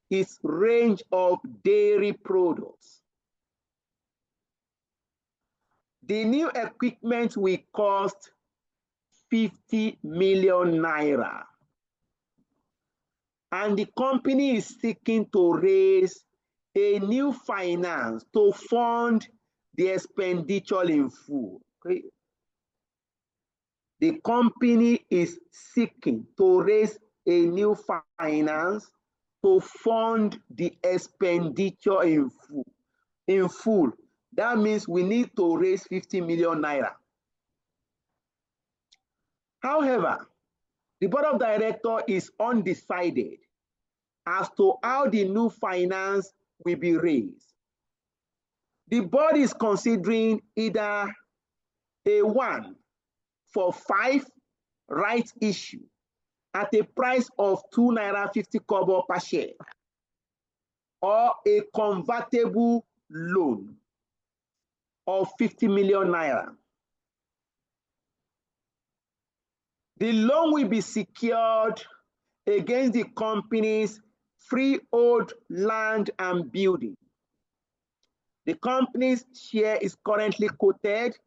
its range of dairy products. The new equipment will cost 50 million naira, and the company is seeking to raise a new finance to fund the expenditure in full. Okay? The company is seeking to raise a new finance to fund the expenditure in full. In full. That means we need to raise 50 million naira. However, the board of directors is undecided as to how the new finance will be raised. The board is considering either a 1-for-5 rights issue at a price of 2 naira 50 kobo per share, or a convertible loan of 50 million naira. The loan will be secured against the company's freehold land and building. The company's share is currently quoted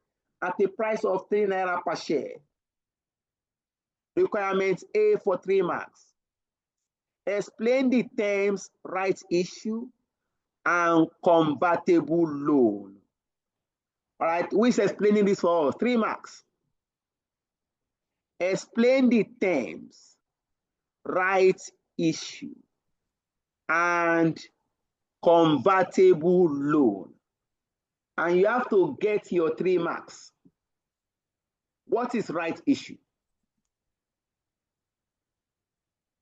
at a price of 3 naira per share. Requirement A for 3 marks. Explain the terms rights issue and convertible loan. All right, who is explaining this for us? 3 marks. Explain the terms rights issue and convertible loan. And you have to get your 3 marks. What is right issue?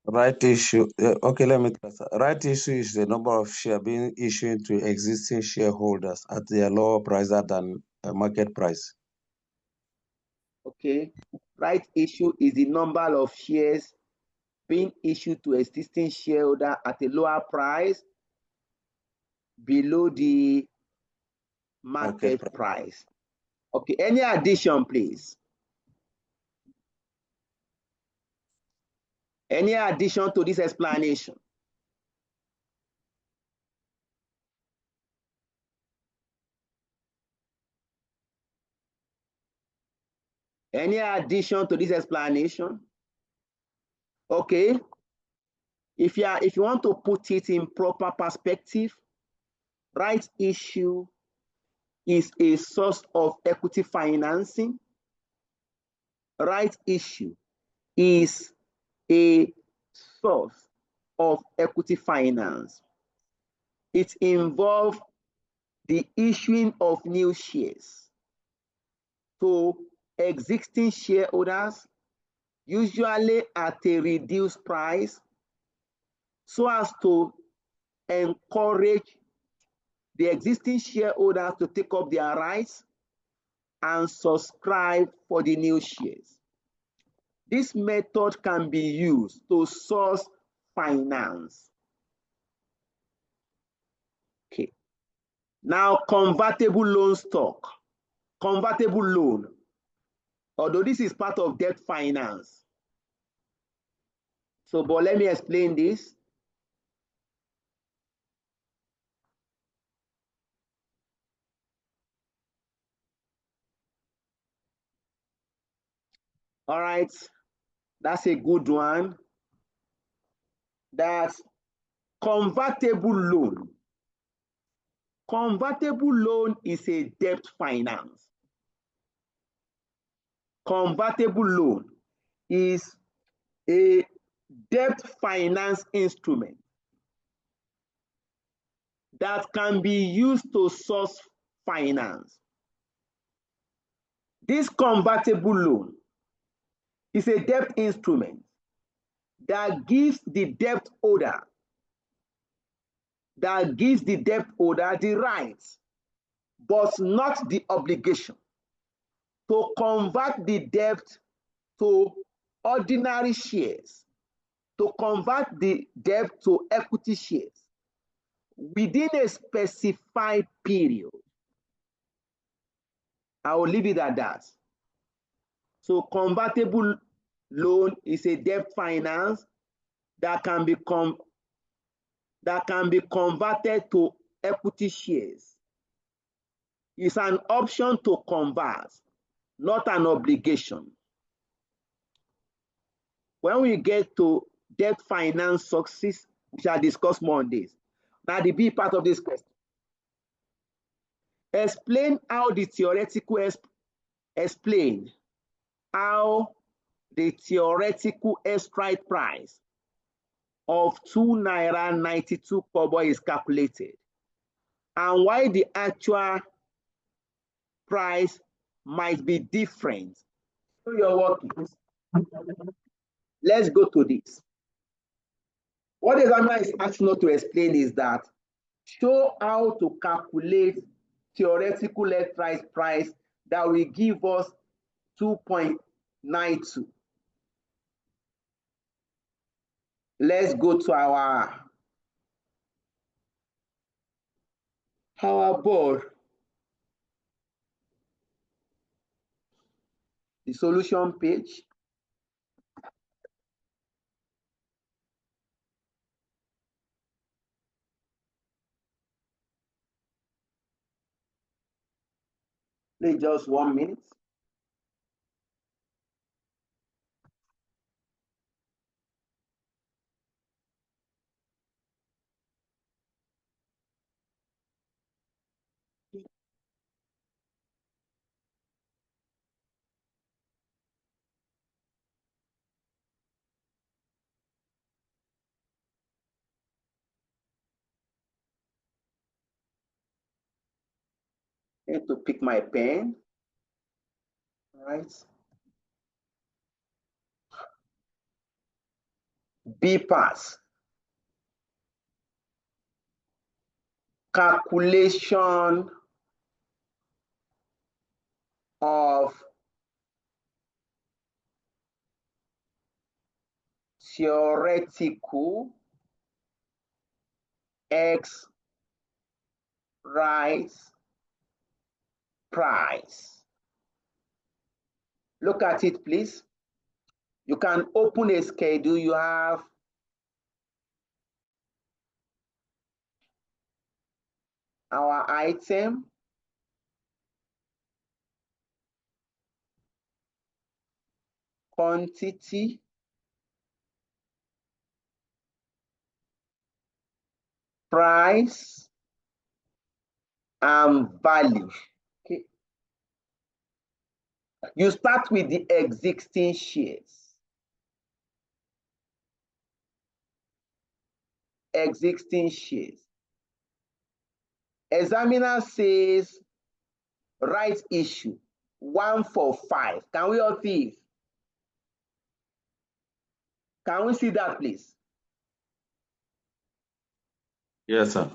Right issue. Okay, let me clarify. Right issue is the number of shares being issued to existing shareholders at their lower price than market price. Okay. Right issue is the number of shares being issued to existing shareholder at a lower price below the market price. Okay. Any addition, please? Any addition to this explanation? Any addition to this explanation? Okay. If you want to put it in proper perspective, right issue is a source of equity financing. Right issue is a source of equity finance. It involves the issuing of new shares to existing shareholders, usually at a reduced price, so as to encourage the existing shareholders to take up their rights and subscribe for the new shares. This method can be used to source finance. Okay. Now, convertible loan stock. Convertible loan, although this is part of debt finance. So, but let me explain this. All right, that's a good one. that convertible loan. Convertible loan is a debt finance. Convertible loan is a debt finance instrument that can be used to source finance. This convertible loan is a debt instrument that gives the debt holder the right, but not the obligation, to convert the debt to ordinary shares, to convert the debt to equity shares within a specified period. I will leave it at that. So convertible loan is a debt finance that can be converted to equity shares. It's an option to convert, not an obligation. When we get to debt finance success, we shall discuss more on this. Now, the B part of this question. Explain how the theoretical strike price of ₦2.92 is calculated, and why the actual price might be different. So you're working. Let's go to this. What the examiner is asking us to explain is that show how to calculate theoretical strike price that will give us 2.92. Let's go to our board. The solution page. Please, just 1 minute. I need to pick my pen. All right. B pass. Calculation of theoretical rise price. Look at it, please. You can open a schedule. You have our item, quantity, price, and value. Okay. You start with the existing shares. Existing shares. Examiner says right issue 145. Can we all see it? Can we see that, please? Yes, sir.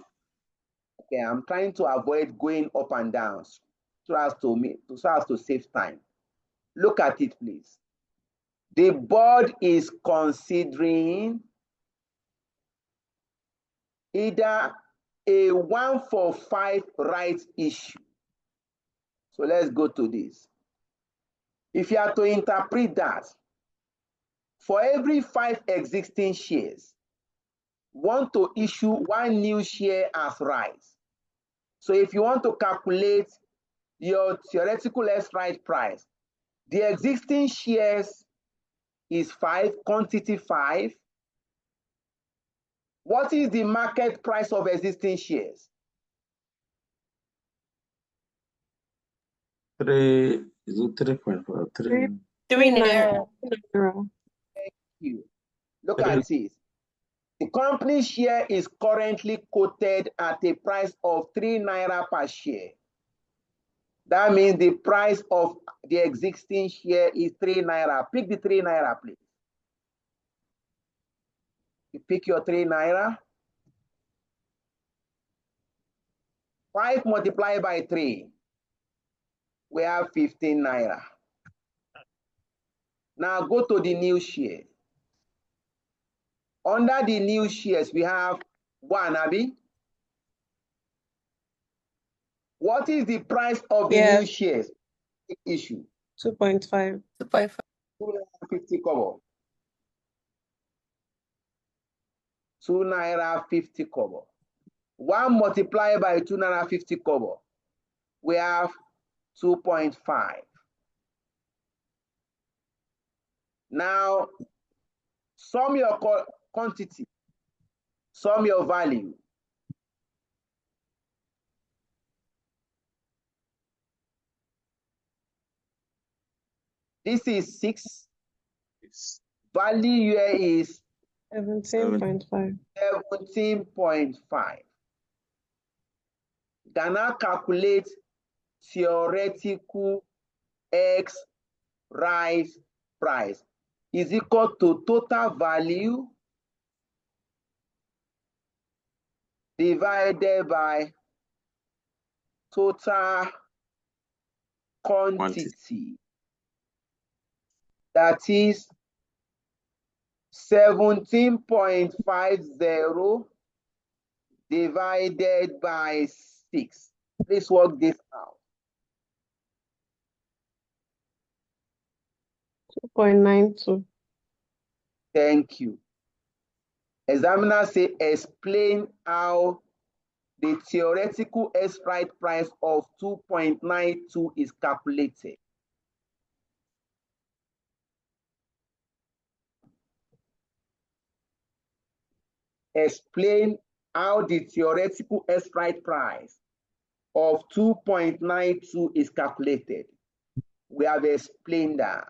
Okay, I'm trying to avoid going up and down so as to save time. Look at it, please. The board is considering either a 145 rights issue. So let's go to this. If you are to interpret that, for every 5 existing shares, want to issue 1 new share as rights. So if you want to calculate your theoretical right price, the existing shares is 5, quantity 5, What is the market price of existing shares? 3.5? 3 naira. Thank you. Look at this. The company share is currently quoted at a price of 3 naira per share. That means the price of the existing share is 3 naira. Pick the 3 naira, please. You pick your 3 naira. 5 multiplied by 3. We have 15 naira. Now go to the new share. Under the new shares, we have 1, Abby. What is the price of the new shares? Issue. 2.5. 2.50 kobo. 2 naira 50 kobo. 1 multiplied by 2 naira 50 kobo. We have 2.5. Now, sum your quantity, sum your value. This is 6. Value here is 17.5. 17.5. Can now calculate theoretical X rise price is equal to total value divided by total quantity. That is 17.50 divided by 6. Please work this out. 2.92. Thank you. Examiner say explain how the theoretical strike price of 2.92 is calculated. Explain how the theoretical strike price of 2.92 is calculated. We have explained that.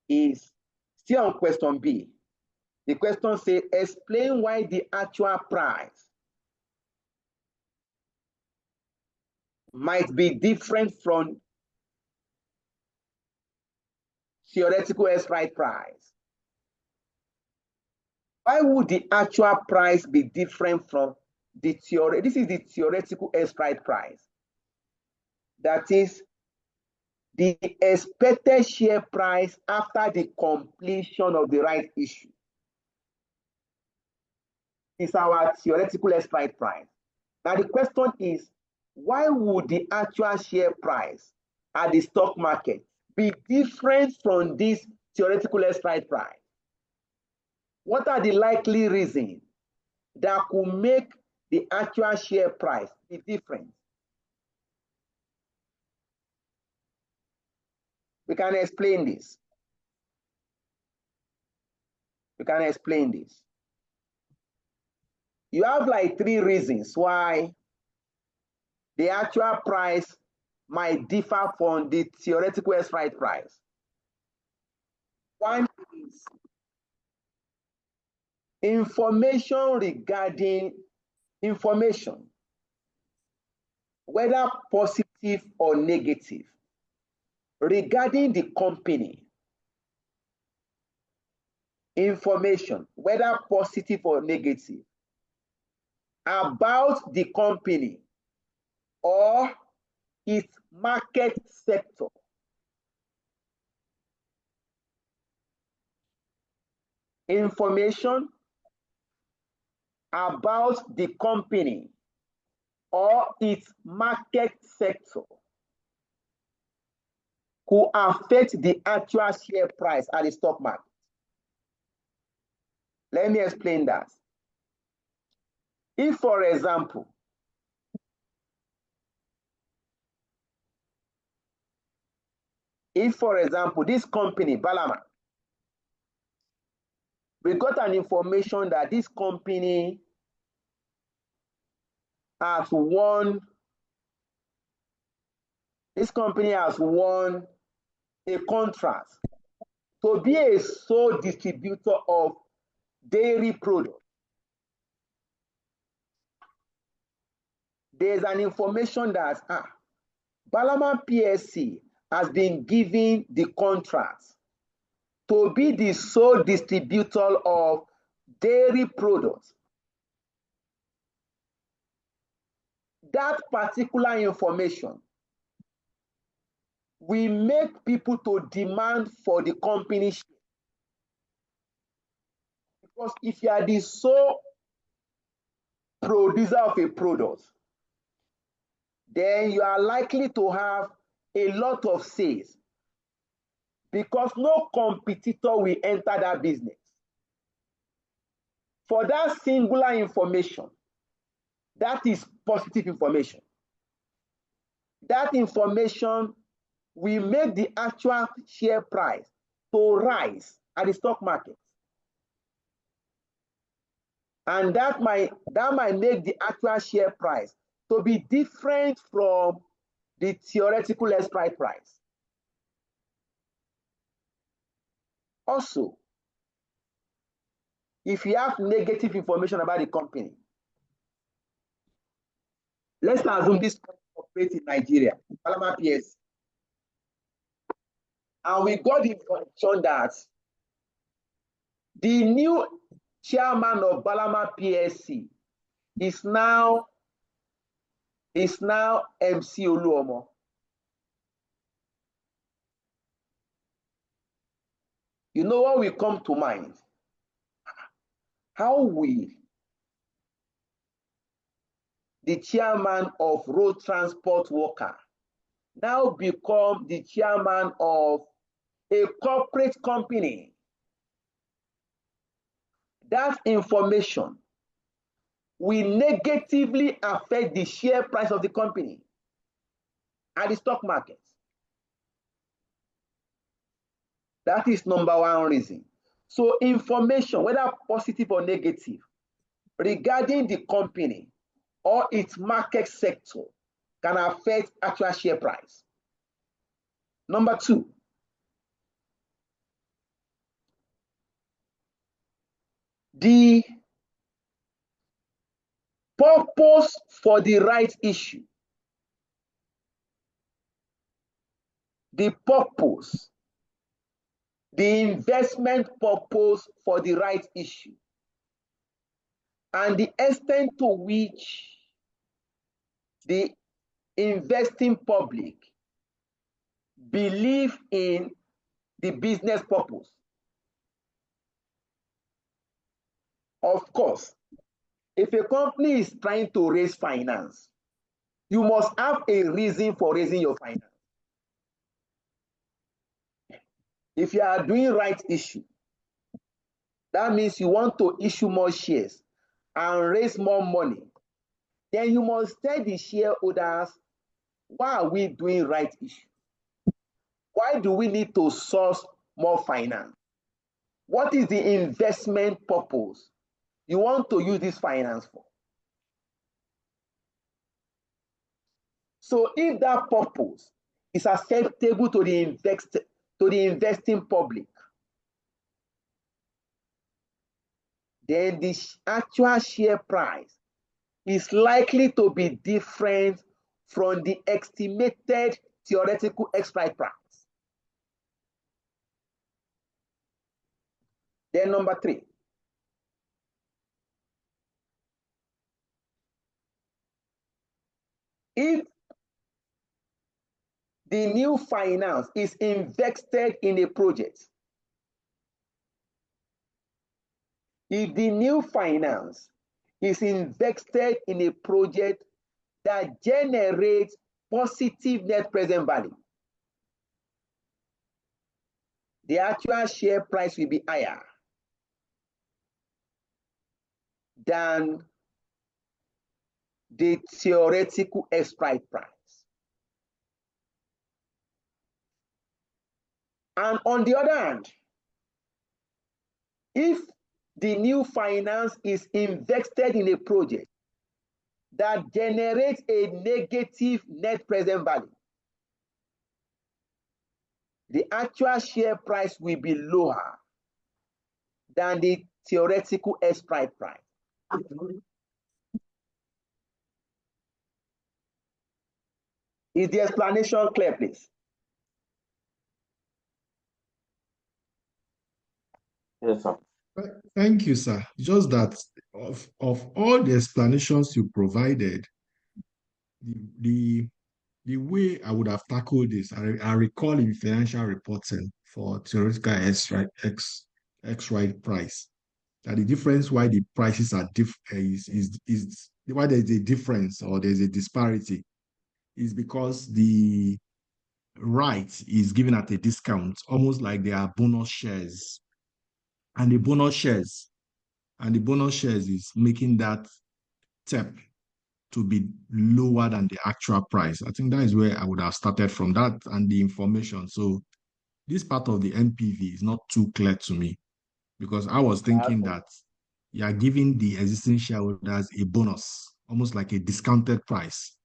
Is still on question B. The question says, explain why the actual price might be different from theoretical strike price. Why would the actual price be different from the theory? This is the theoretical strike price. That is the expected share price after the completion of the right issue. Is our theoretical strike price. Now the question is, why would the actual share price at the stock market be different from this theoretical strike price? What are the likely reasons that could make the actual share price be different? We can explain this. We can explain this. You have like 3 reasons why the actual price might differ from the theoretical strike price. One is information regarding information, whether positive or negative, regarding the company. Information, whether positive or negative, about the company or its market sector. Information about the company or its market sector could affect the actual share price at the stock market. Let me explain that. If, for example, If, for example, this company, Balama, we got an information that this company has won a contract to be a sole distributor of dairy products. There's an information that Balama PSC has been given the contract to be the sole distributor of dairy products. That particular information will make people to demand for the company share. Because if you are the sole producer of a product, then you are likely to have a lot of sales because no competitor will enter that business. For that singular information, that is positive information. That information will make the actual share price to rise at the stock market. And that might make the actual share price to be different from the theoretical expired price. Also, if you have negative information about the company, let's assume this company operates in Nigeria, Balama PS, and we got the information that the new chairman of Balama PSC is now MC Oluomo. You know what will come to mind? How will the chairman of road transport worker now become the chairman of a corporate company? That information will negatively affect the share price of the company at the stock market. That is number one reason. So information, whether positive or negative, regarding the company or its market sector can affect actual share price. Number two, the purpose for the right issue. The purpose, the investment purpose for the right issue, and the extent to which the investing public believe in the business purpose. Of course, if a company is trying to raise finance, you must have a reason for raising your finance. If you are doing right issue, that means you want to issue more shares and raise more money. Then you must tell the shareholders, why are we doing right issue? Why do we need to source more finance? What is the investment purpose you want to use this finance for? So if that purpose is acceptable to the investing public, then the actual share price is likely to be different from the estimated theoretical expired price. Then number three, if the new finance is invested in a project, if the new finance is invested in a project that generates positive net present value, the actual share price will be higher than the theoretical expired price. And on the other hand, if the new finance is invested in a project that generates a negative net present value, the actual share price will be lower than the theoretical expired price. Is the explanation clear, please? Yes, sir. Thank you, sir. Just that of all the explanations you provided, the the way I would have tackled this, I recall in financial reporting for theoretical X right price that the difference why the prices are is why there's a difference or there's a disparity is because the right is given at a discount, almost like they are bonus shares. And the bonus shares, is making that TEP to be lower than the actual price. I think that is where I would have started from, that and the information. So this part of the NPV is not too clear to me because I was thinking that you are giving the existing shareholders a bonus, almost like a discounted price.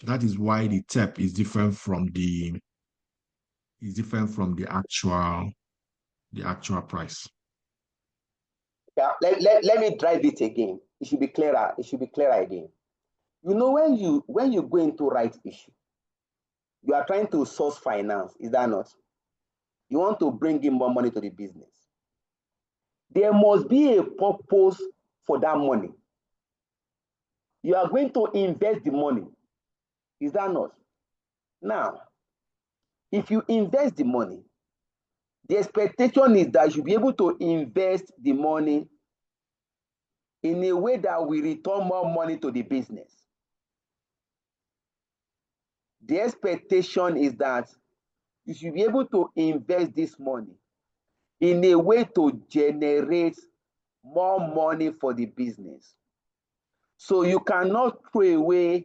That is why the TEP is different from the actual price. Yeah, let me drive it again. It should be clearer. It should be clearer again. You know, when you go into right issue, you are trying to source finance, is that not? You want to bring in more money to the business. There must be a purpose for that money. You are going to invest the money, is that not? Now, if you invest the money, the expectation is that you should be able to invest the money in a way that will return more money to the business. The expectation is that you should be able to invest this money in a way to generate more money for the business. So you cannot throw away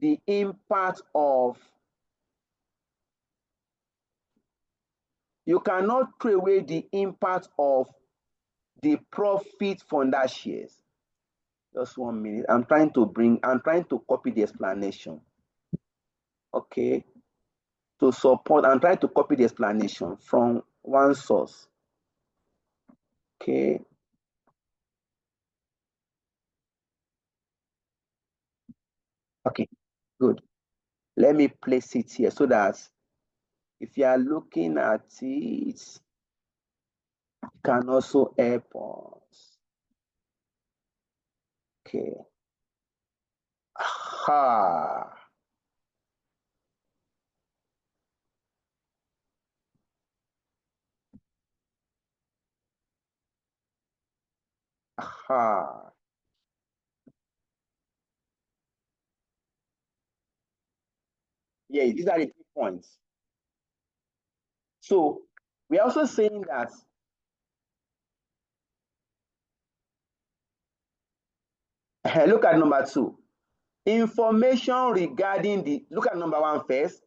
the impact of the profit from that shares. Just 1 minute. I'm trying to copy the explanation. Okay. To support, I'm trying to copy the explanation from one source. Okay. Okay, good. Let me place it here so that if you are looking at it, it can also help us. Okay. Ha. Ha. Yeah, these are the 3 points. So we're also saying that look at number 2. Information regarding look at number 1 first.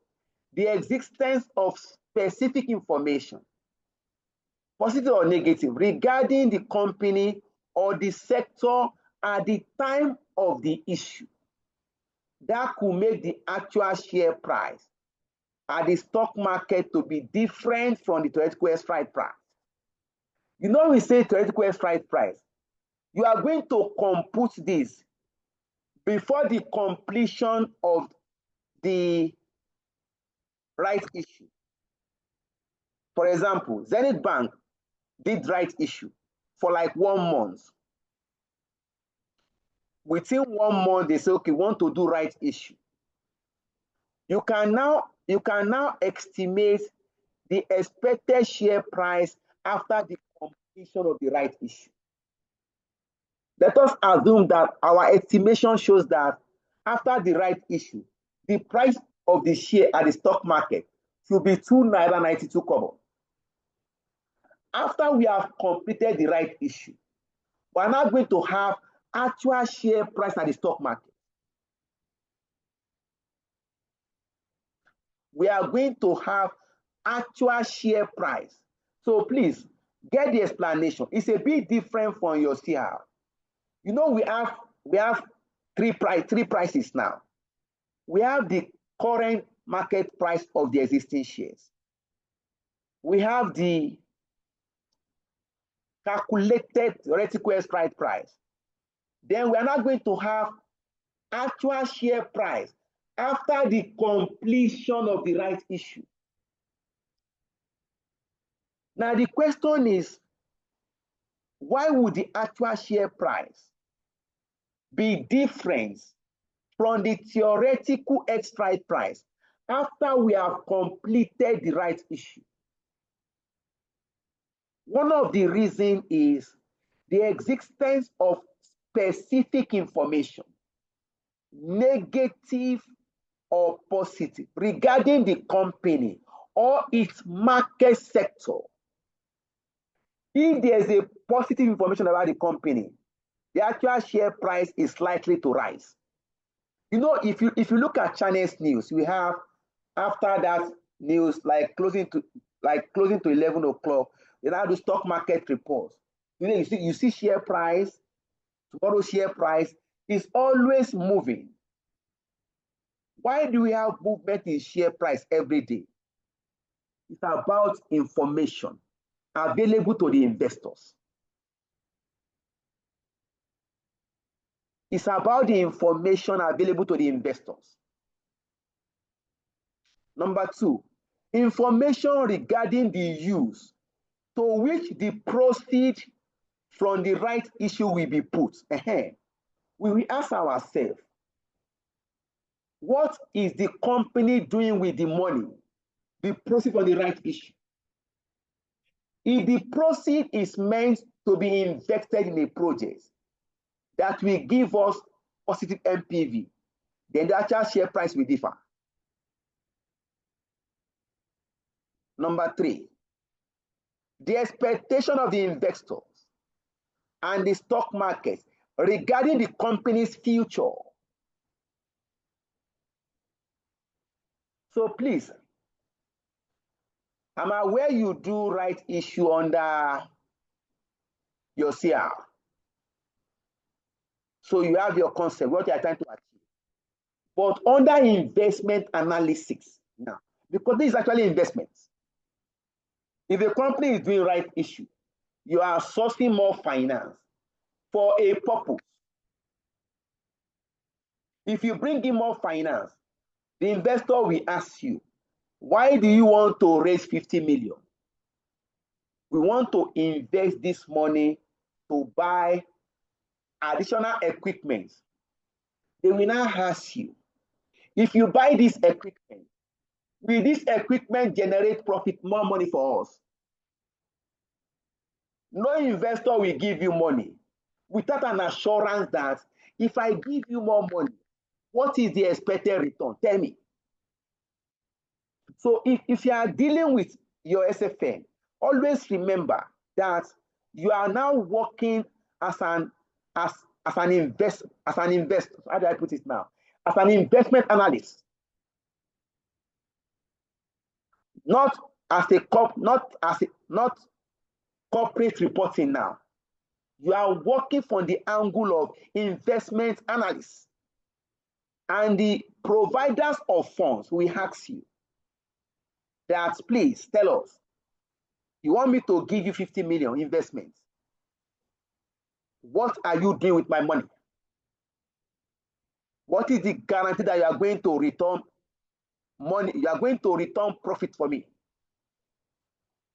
The existence of specific information, positive or negative, regarding the company or the sector at the time of the issue that could make the actual share price at the stock market to be different from the theoretical expired price. You know, we say theoretical expired price. You are going to compute this before the completion of the right issue. For example, Zenith Bank did right issue for like 1 month. Within 1 month, they say, okay, we want to do right issue. You can now estimate the expected share price after the completion of the right issue. Let us assume that our estimation shows that after the right issue, the price of the share at the stock market should be 2.92 naira. After we have completed the right issue, we are now going to have actual share price at the stock market. We are going to have actual share price. So please get the explanation. It's a bit different from your CR. You know, we have three prices now. We have the current market price of the existing shares. We have the calculated theoretical strike price. Then we are not going to have actual share price after the completion of the rights issue. Now the question is, why would the actual share price be different from the theoretical strike price after we have completed the rights issue? One of the reasons is the existence of specific information, negative or positive, regarding the company or its market sector. If there's a positive information about the company, the actual share price is likely to rise. You know, if you look at Chinese news, we have after that news like closing to 11 o'clock, they now do stock market reports. You see share price, tomorrow's share price is always moving. Why do we have movement in share price every day? It's about information available to the investors. It's about the information available to the investors. Number two, information regarding the use to which the proceeds from the right issue will be put. We will ask ourselves, what is the company doing with the money, the proceeds from the right issue? If the proceed is meant to be invested in a project that will give us positive NPV, then the actual share price will differ. Number three, the expectation of the investors and the stock market regarding the company's future. So please, I'm aware you do right issue under your CR. So you have your concept, what you are trying to achieve. But under investment analysis now, because this is actually investments. If a company is doing right issue, you are sourcing more finance for a purpose. If you bring in more finance, the investor will ask you, why do you want to raise 50 million? We want to invest this money to buy additional equipment. They will now ask you, if you buy this equipment, will this equipment generate profit, more money for us? No investor will give you money without an assurance that if I give you more money, what is the expected return? Tell me. So if you are dealing with your SFM, always remember that you are now working as an investor. How do I put it now? As an investment analyst, not corporate reporting now. You are working from the angle of investment analysts, and the providers of funds will ask you that, please tell us, you want me to give you 50 million investments? What are you doing with my money? What is the guarantee that you are going to return money? You are going to return profit for me?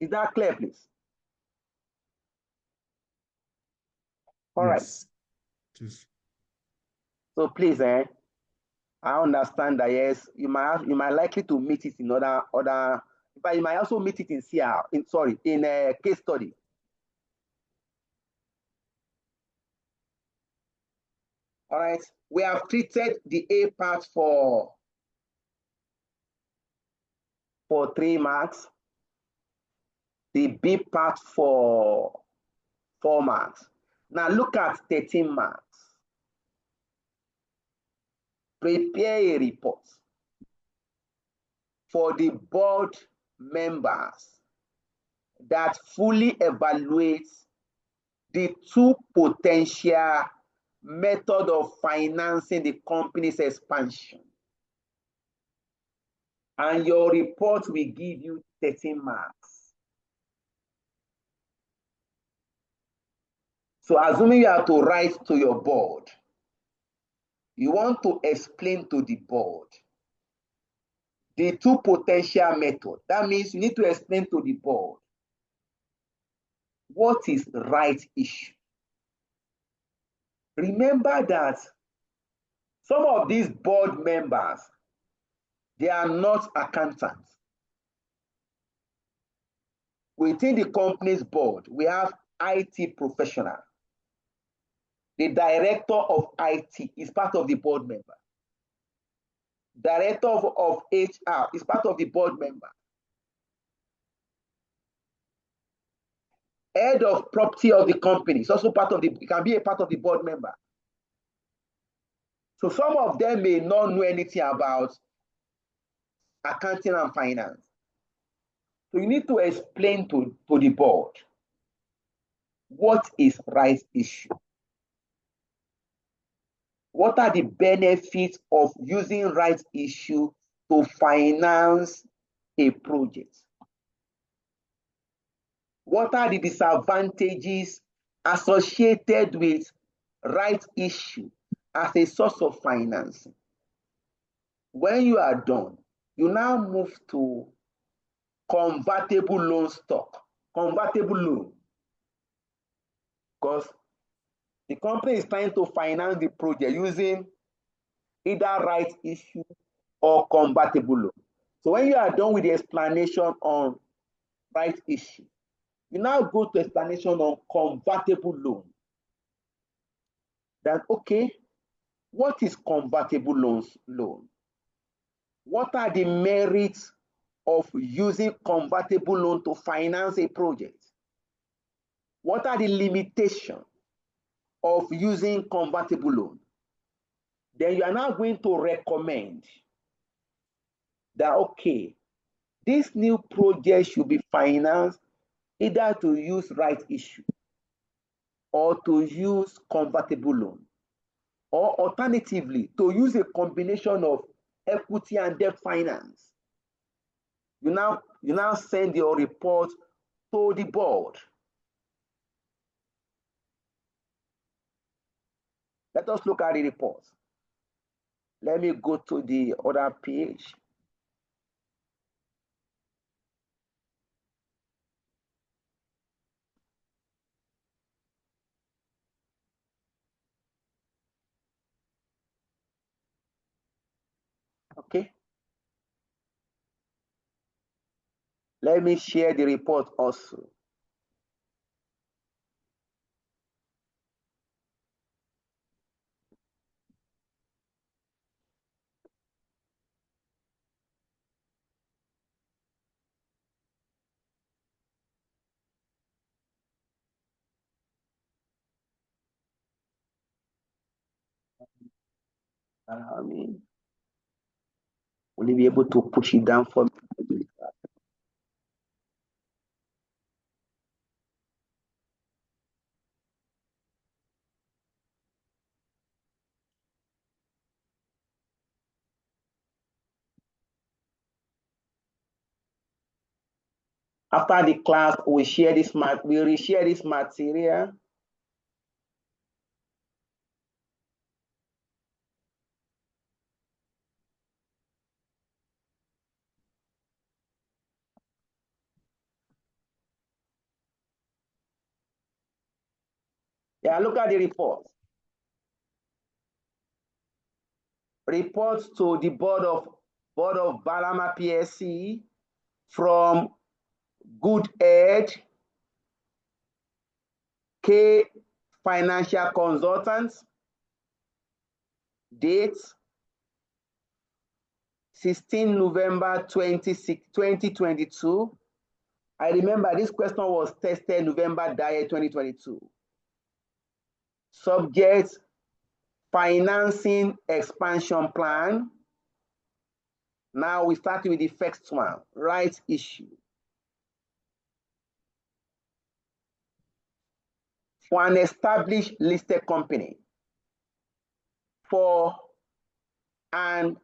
Is that clear, please? All yes. Right. Yes. So please, I understand that yes, you might likely to meet it in other, but you might also meet it in in a case study. All right, we have treated the A part for 3 marks, the B part for 4 marks. Now look at 13 marks. Prepare a report for the board members that fully evaluates the two potential methods of financing the company's expansion. And your report will give you 13 marks. So assuming you have to write to your board, you want to explain to the board the two potential methods. That means you need to explain to the board what is right issue. Remember that some of these board members, they are not accountants. Within the company's board, we have IT professional. The director of IT is part of the board member. Director of HR is part of the board member. Head of property of the company is also part of the, it can be a part of the board member. So some of them may not know anything about accounting and finance. So you need to explain to the board what is right issue. What are the benefits of using right issue to finance a project? What are the disadvantages associated with right issue as a source of financing? When you are done, you now move to convertible loan stock, convertible loan. Because the company is trying to finance the project using either right issue or convertible loan. So when you are done with the explanation on right issue, you now go to explanation on convertible loan. That, okay, what is convertible loan? What are the merits of using convertible loan to finance a project? What are the limitations of using convertible loan? Then you are now going to recommend that, okay, this new project should be financed either to use right issue or to use convertible loan, or alternatively, to use a combination of equity and debt finance. You now send your report to the board. Let us look at the report. Let me go to the other page. Okay. Let me share the report also. Will you be able to push it down for me? After the class, we share this we reshare this material. Yeah, look at the report. Reports to the board of Balama PSC from Good Ed, K Financial Consultants. Date 16 November 2022. I remember this question was tested November 2022. Subject: financing expansion plan. Now we start with the first one, rights issue. For an established listed company, for an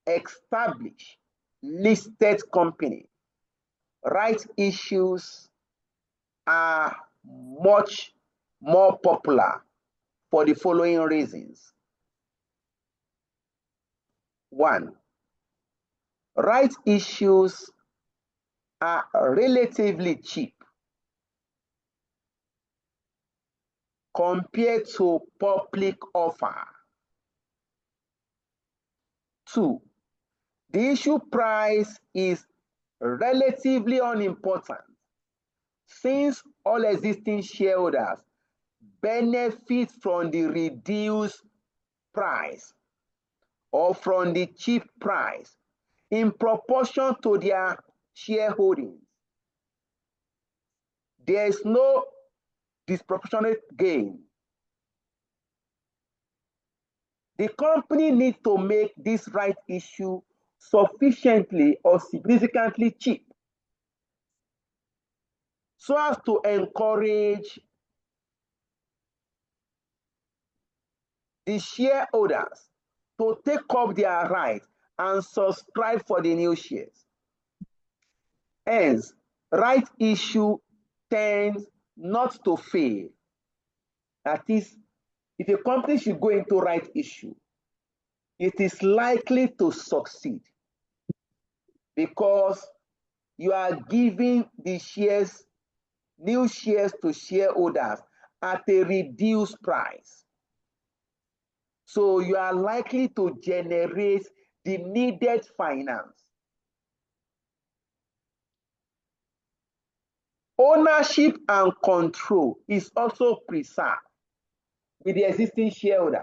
established listed company, rights issues are much more popular for the following reasons. One, rights issues are relatively cheap compared to public offer. Two, the issue price is relatively unimportant since all existing shareholders benefit from the reduced price or from the cheap price in proportion to their shareholdings. There is no disproportionate gain. The company needs to make this right issue sufficiently or significantly cheap so as to encourage the shareholders to take up their right and subscribe for the new shares. Hence, right issue tends not to fail. That is, if a company should go into right issue, it is likely to succeed because you are giving the shares, new shares to shareholders at a reduced price. So you are likely to generate the needed finance. Ownership and control is also preserved with the existing shareholders.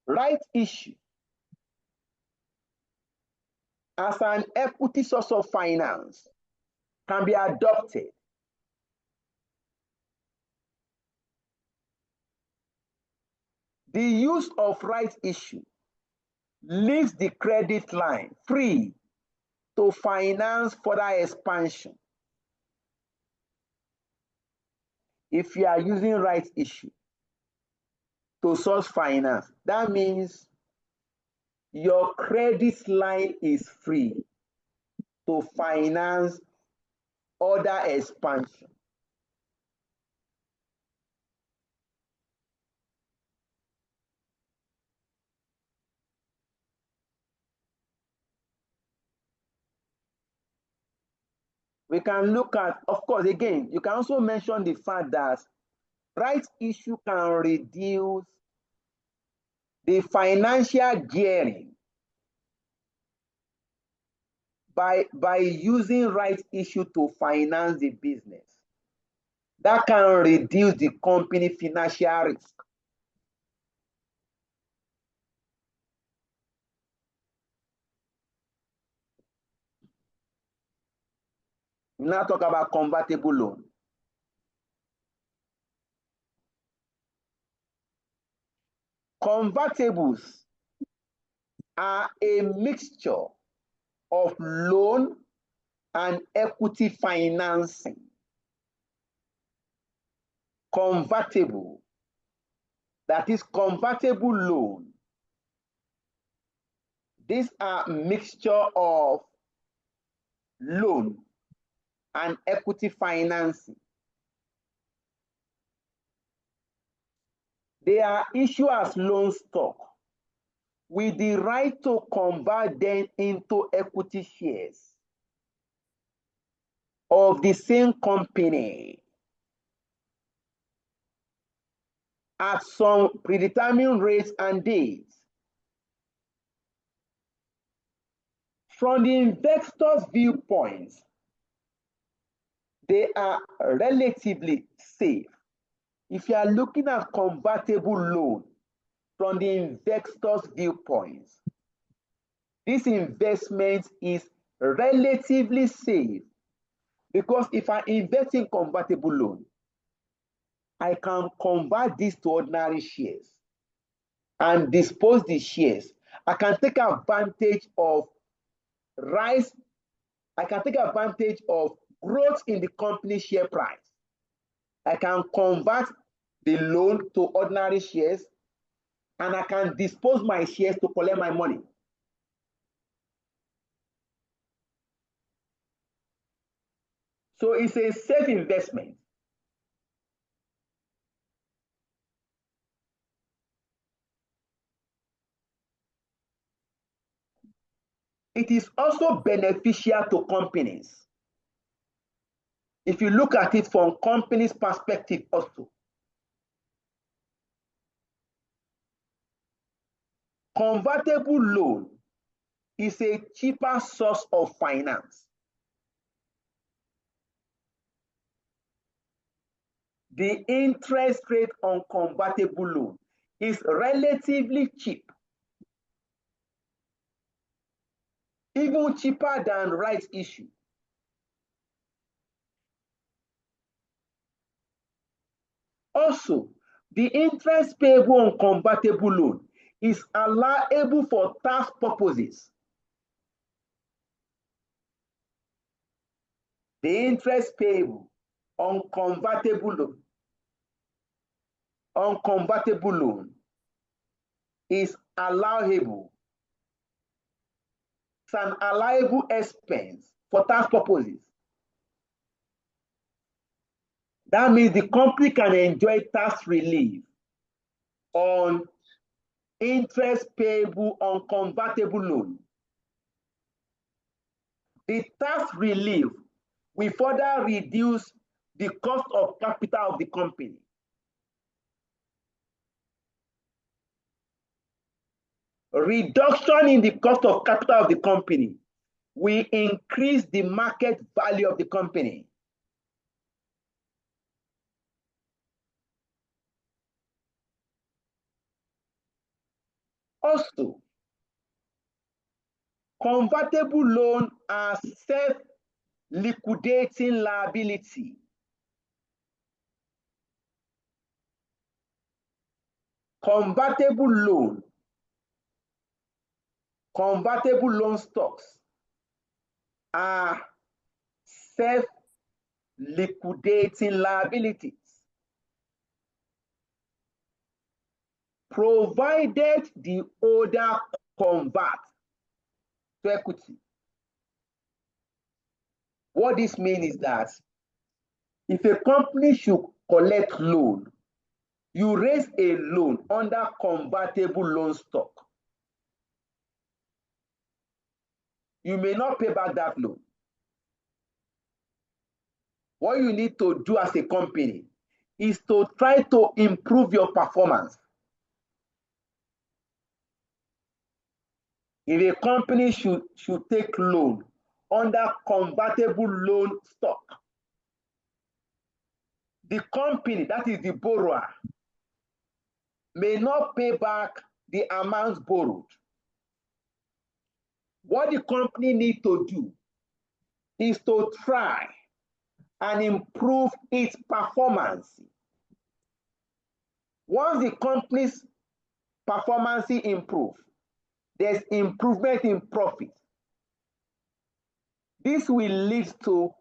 Right issue as an equity source of finance can be adopted the use of right issue leaves the credit line free to finance further expansion. If you are using right issue to source finance, that means your credit line is free to finance other expansion. We can look at, of course, again, you can also mention the fact that right issue can reduce the financial gearing by using right issue to finance the business. That can reduce the company financial risk. We now talk about convertible loan. Convertibles are a mixture of loan and equity financing. Convertible, that is convertible loan. These are mixture of loan and equity financing. They are issued as loan stock with the right to convert them into equity shares of the same company at some predetermined rates and dates. From the investor's viewpoint, they are relatively safe. If you are looking at convertible loan from the investor's viewpoint, this investment is relatively safe Because if I invest in convertible loan, I can convert this to ordinary shares and dispose the shares. I can take advantage of rise. I can take advantage of growth in the company share price. I can convert the loan to ordinary shares, and I can dispose my shares to collect my money. So it's a safe investment. It is also beneficial to companies. If you look at it from companies' perspective also. Convertible loan is a cheaper source of finance. The interest rate on convertible loan is relatively cheap, even cheaper than rights issue. Also, the interest payable on convertible loan is allowable for tax purposes. The interest payable on convertible loan is allowable. It's an allowable expense for tax purposes. That means the company can enjoy tax relief on interest payable on convertible loan. The tax relief will further reduce the cost of capital of the company. Reduction in the cost of capital of the company will increase the market value of the company. Also, convertible loan are self-liquidating liability. Convertible loan stocks are self-liquidating liabilities, provided the holder convert to equity. What this means is that if a company should collect loan, you raise a loan under convertible loan stock, you may not pay back that loan. What you need to do as a company is to try to improve your performance. If a company should take loan under convertible loan stock, the company, that is the borrower, may not pay back the amount borrowed. What the company needs to do is to try and improve its performance. Once the company's performance improves, there's improvement in profit. This will lead to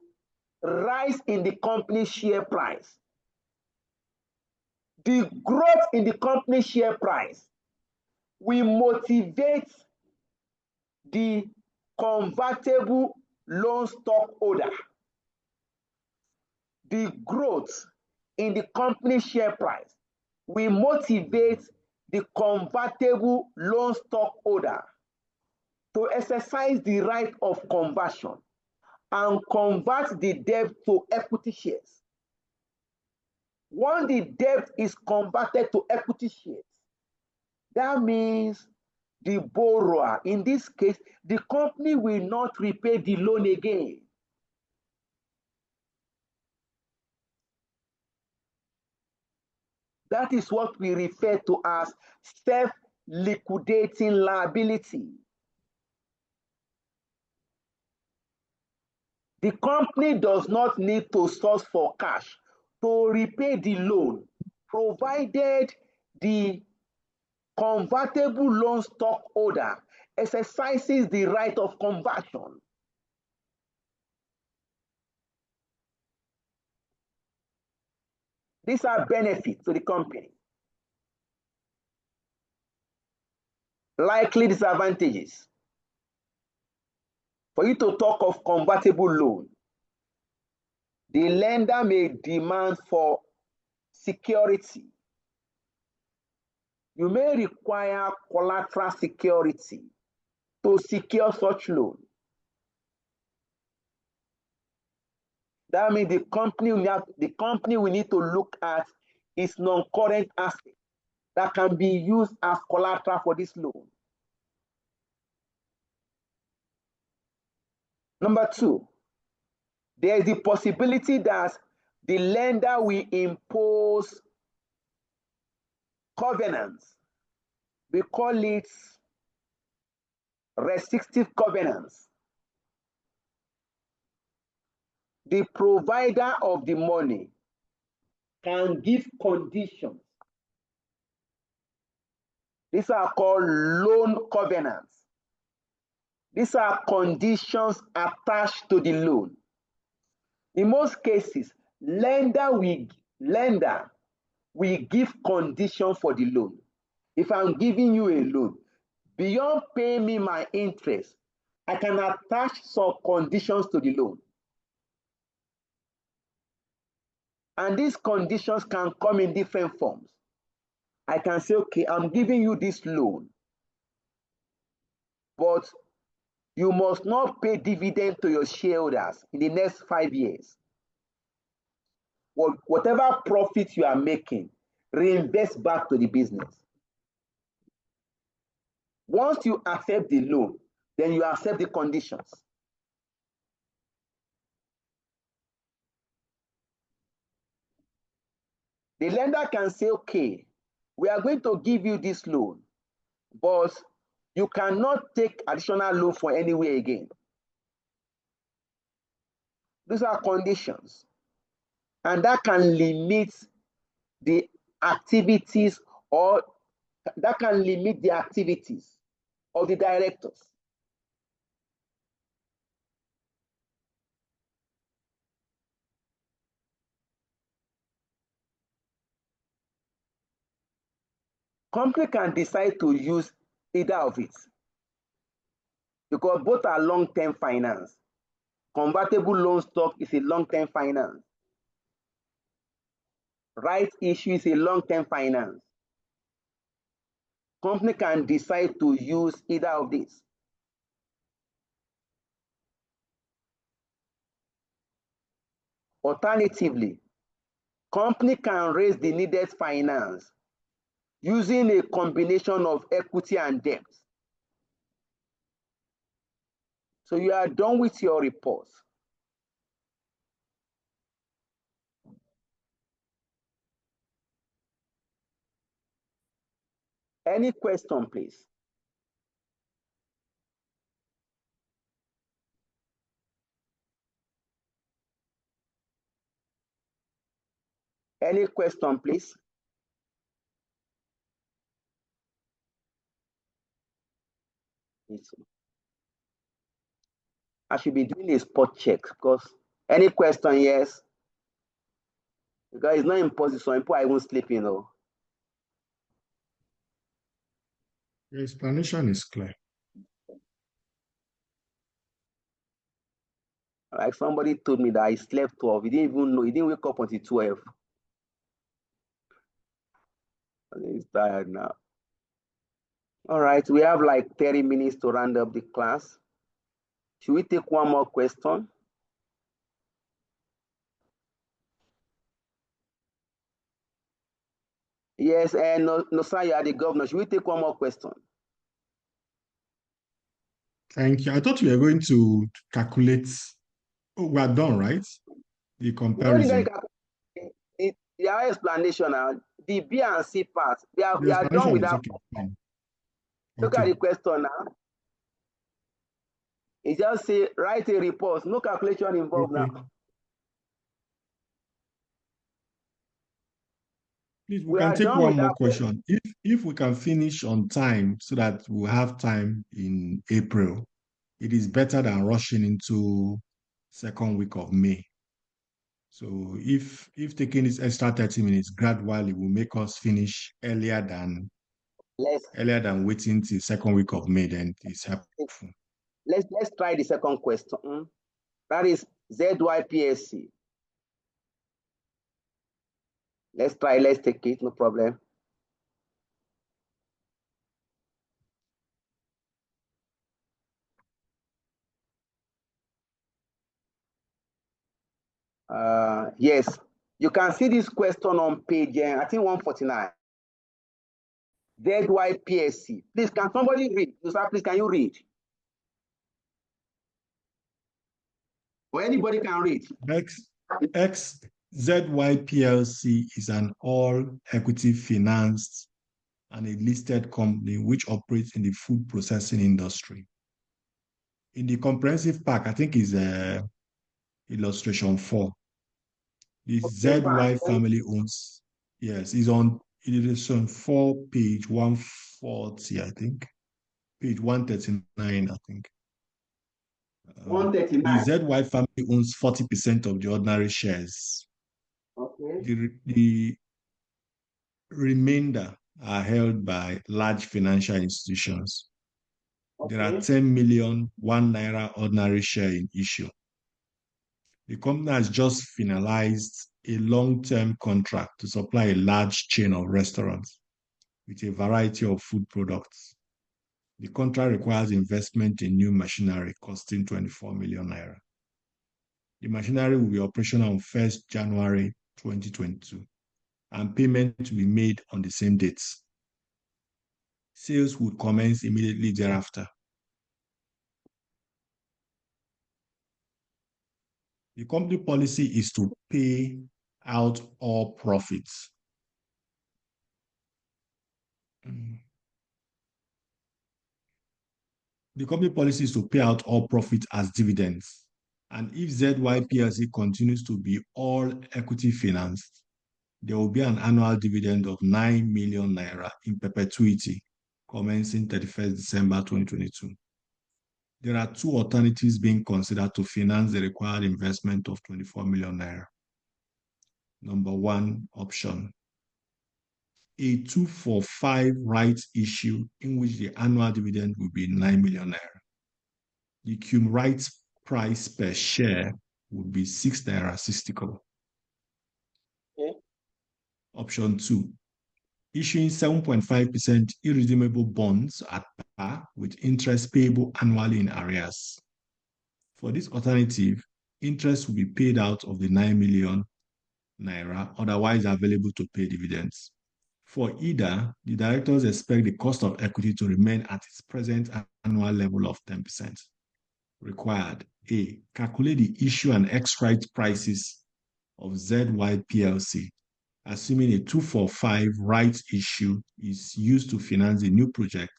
rise in the company's share price. The growth in the company's share price will motivate the convertible loan stockholder. The growth in the company's share price will motivate the convertible loan stockholder to exercise the right of conversion and convert the debt to equity shares. Once the debt is converted to equity shares, that means the borrower, in this case, the company will not repay the loan again. That is what we refer to as self-liquidating liability. The company does not need to source for cash to repay the loan, provided the convertible loan stockholder exercises the right of conversion. These are benefits to the company. Likely disadvantages. For you to talk of convertible loan, the lender may demand for security. You may require collateral security to secure such loan. That means the company will need to look at its non-current asset that can be used as collateral for this loan. Number two, there is the possibility that the lender will impose covenants. We call it restrictive covenants. The provider of the money can give conditions. These are called loan covenants. These are conditions attached to the loan. In most cases, lender will give conditions for the loan. If I'm giving you a loan, beyond paying me my interest, I can attach some conditions to the loan. And these conditions can come in different forms. I can say, okay, I'm giving you this loan, but you must not pay dividend to your shareholders in the next 5 years. Whatever profit you are making, reinvest back to the business. Once you accept the loan, then you accept the conditions. The lender can say, okay, we are going to give you this loan, but you cannot take additional loan for anywhere again. These are conditions. And that can limit the activities of the directors. Company can decide to use either of it because both are long-term finance. Convertible loan stock is a long-term finance. Right issue is a long-term finance. Company can decide to use either of these. Alternatively, company can raise the needed finance using a combination of equity and debt. So you are done with your report. Any question, please? Any question, please? I should be doing a spot check because any question, yes. Because it's not impossible. Some people I won't sleep, you know. The explanation is clear. Like somebody told me that I slept 12. He didn't even know. He didn't wake up until 12. He's tired now. All right, we have like 30 minutes to round up the class. Should we take one more question? Yes, and no, sir, you are the governor. Should we take one more question? Thank you. I thought we were going to calculate. Oh, we are done, right? The comparison. The explanation now, the B and C part, we are done with that. Okay. Look at the question now. It just say write a report. No calculation involved Okay. now. Please, we We can are take done one with more that question. If we can finish on time so that we'll have time in April, it is better than rushing into second week of May. So if taking this extra 30 minutes gradually will make us finish earlier than waiting till second week of May, then it's helpful. Let's try the second question. That is ZYPSC. Let's take it, no problem. Yes, you can see this question on page, I think 149. ZYPSC. Please, can somebody read? Sir, please, can you read? Or anybody can read. ZYPLC is an all-equity financed and a listed company which operates in the food processing industry. In the comprehensive pack, I think is illustration 4. The ZY family owns, yes, is on illustration 4, page 140, I think. Page 139, I think. 139. The ZY family owns 40% of the ordinary shares. Okay. The remainder are held by large financial institutions. Okay. There are 10 million ₦1 ordinary share in issue. The company has just finalized a long-term contract to supply a large chain of restaurants with a variety of food products. The contract requires investment in new machinery costing 24 million naira. The machinery will be operational on 1st January 2022, and payment to be made on the same dates. Sales would commence immediately thereafter. The company policy is to pay out all profits. The company policy is to pay out all profits as dividends. And if ZYPLC continues to be all equity financed, there will be an annual dividend of 9 million naira in perpetuity, commencing 31st December 2022. There are two alternatives being considered to finance the required investment of 24 million naira. Number one option, a 245 rights issue in which the annual dividend will be 9 million naira. The cum rights price per share would be 6 naira 60 kobo. Okay. Option 2, issuing 7.5% irredeemable bonds at par with interest payable annually in arrears. For this alternative, interest will be paid out of the 9 million naira, otherwise available to pay dividends. For either, the directors expect the cost of equity to remain at its present annual level of 10%. Required: A, calculate the issue and ex-right prices of ZYPLC, assuming a 245 rights issue is used to finance the new project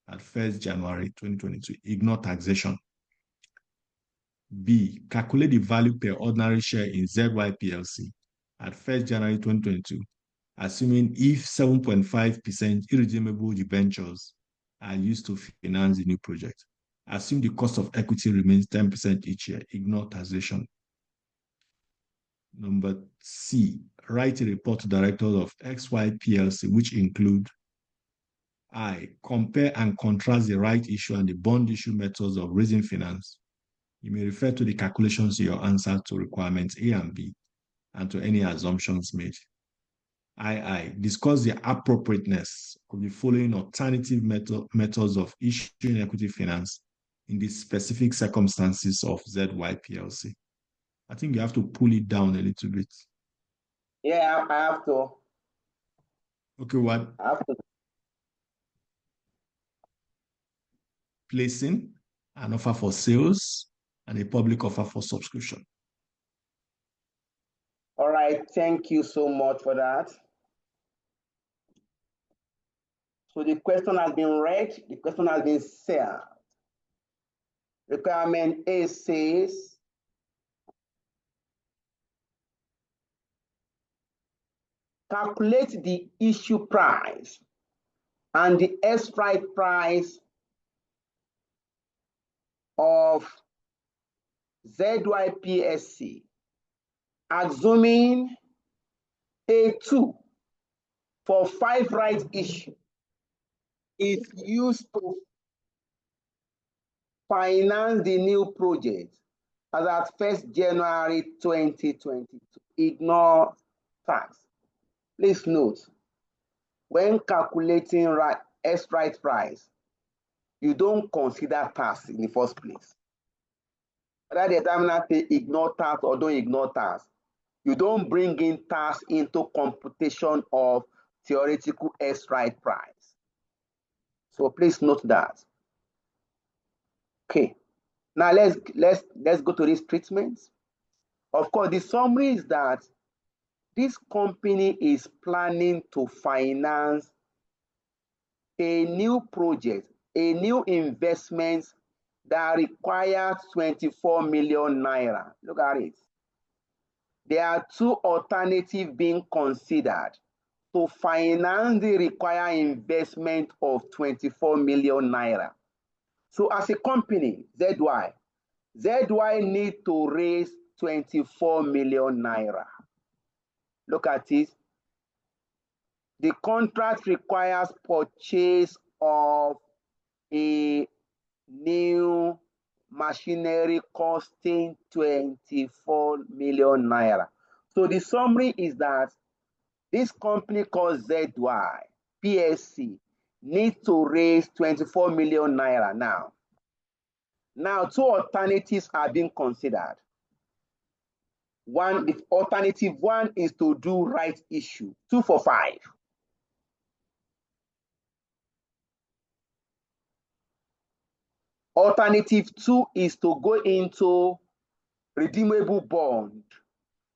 at 1st January 2022. Ignore taxation. B, calculate the value per ordinary share in ZYPLC at 1st January 2022, assuming if 7.5% irredeemable debentures are used to finance the new project. Assume the cost of equity remains 10% each year. Ignore taxation. Number C, write a report to directors of XYPLC, which include: I, compare and contrast the right issue and the bond issue methods of raising finance. You may refer to the calculations in your answer to requirements A and B and to any assumptions made. II, discuss the appropriateness of the following alternative methods of issuing equity finance in the specific circumstances of ZYPLC. I think you have to pull it down a little bit. Yeah, I have to. Okay, what? I have to. Placing an offer for sales and a public offer for subscription. All right, thank you so much for that. So the question has been read, the question has been shared. Requirement A says calculate the issue price and the strike price of ZYPSC, assuming A2 for 5 rights issue is used to finance the new project as at 1st January 2022. Ignore tax. Please note, when calculating strike price, you don't consider tax in the first place. Whether the examiner say ignore tax or don't ignore tax, you don't bring in tax into computation of theoretical strike price. So please note that. Okay. Now let's go to these treatments. Of course, the summary is that this company is planning to finance a new project, a new investment that requires 24 million naira. Look at it. There are 2 alternatives being considered to finance the required investment of 24 million naira. So as a company, ZY need to raise 24 million naira. Look at it. The contract requires purchase of a new machinery costing 24 million naira. So the summary is that this company called ZY PSC needs to raise 24 million naira now. Now, 2 alternatives are being considered. The alternative 1 is to do right issue, 2 for 5. Alternative 2 is to go into redeemable bond.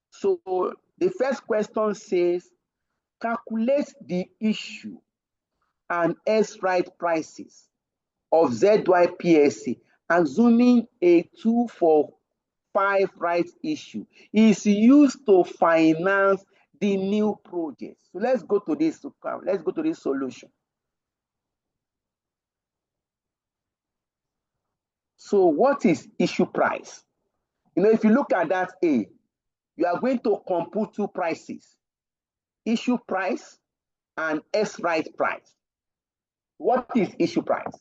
So the first question says, calculate the issue and strike prices of ZYPSC, assuming a 2 for 5 rights issue is used to finance the new project. So let's go to this solution. So what is issue price? If you look at that A, you are going to compute 2 prices, issue price and right price. What is issue price?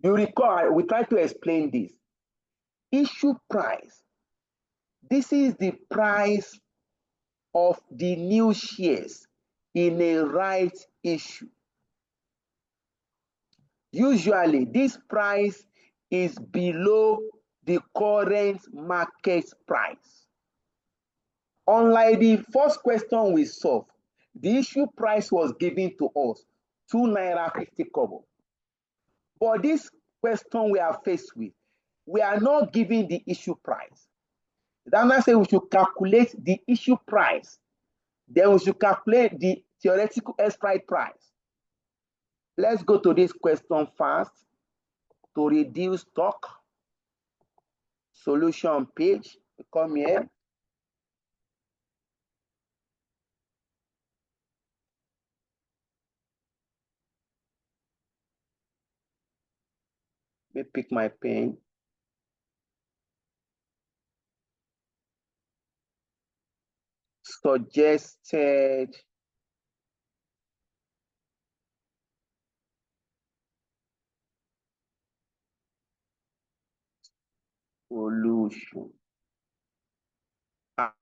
You recall, we tried to explain this. Issue price, this is the price of the new shares in a right issue. Usually, this price is below the current market price. Unlike the first question we solved, the issue price was given to us 2 naira 50 kobo. But this question we are faced with, we are not given the issue price. That says we should calculate the issue price. Then we should calculate the theoretical strike price. Let's go to this question first. To reduce stock, solution page, come here. Let me pick my pen. Suggested solution.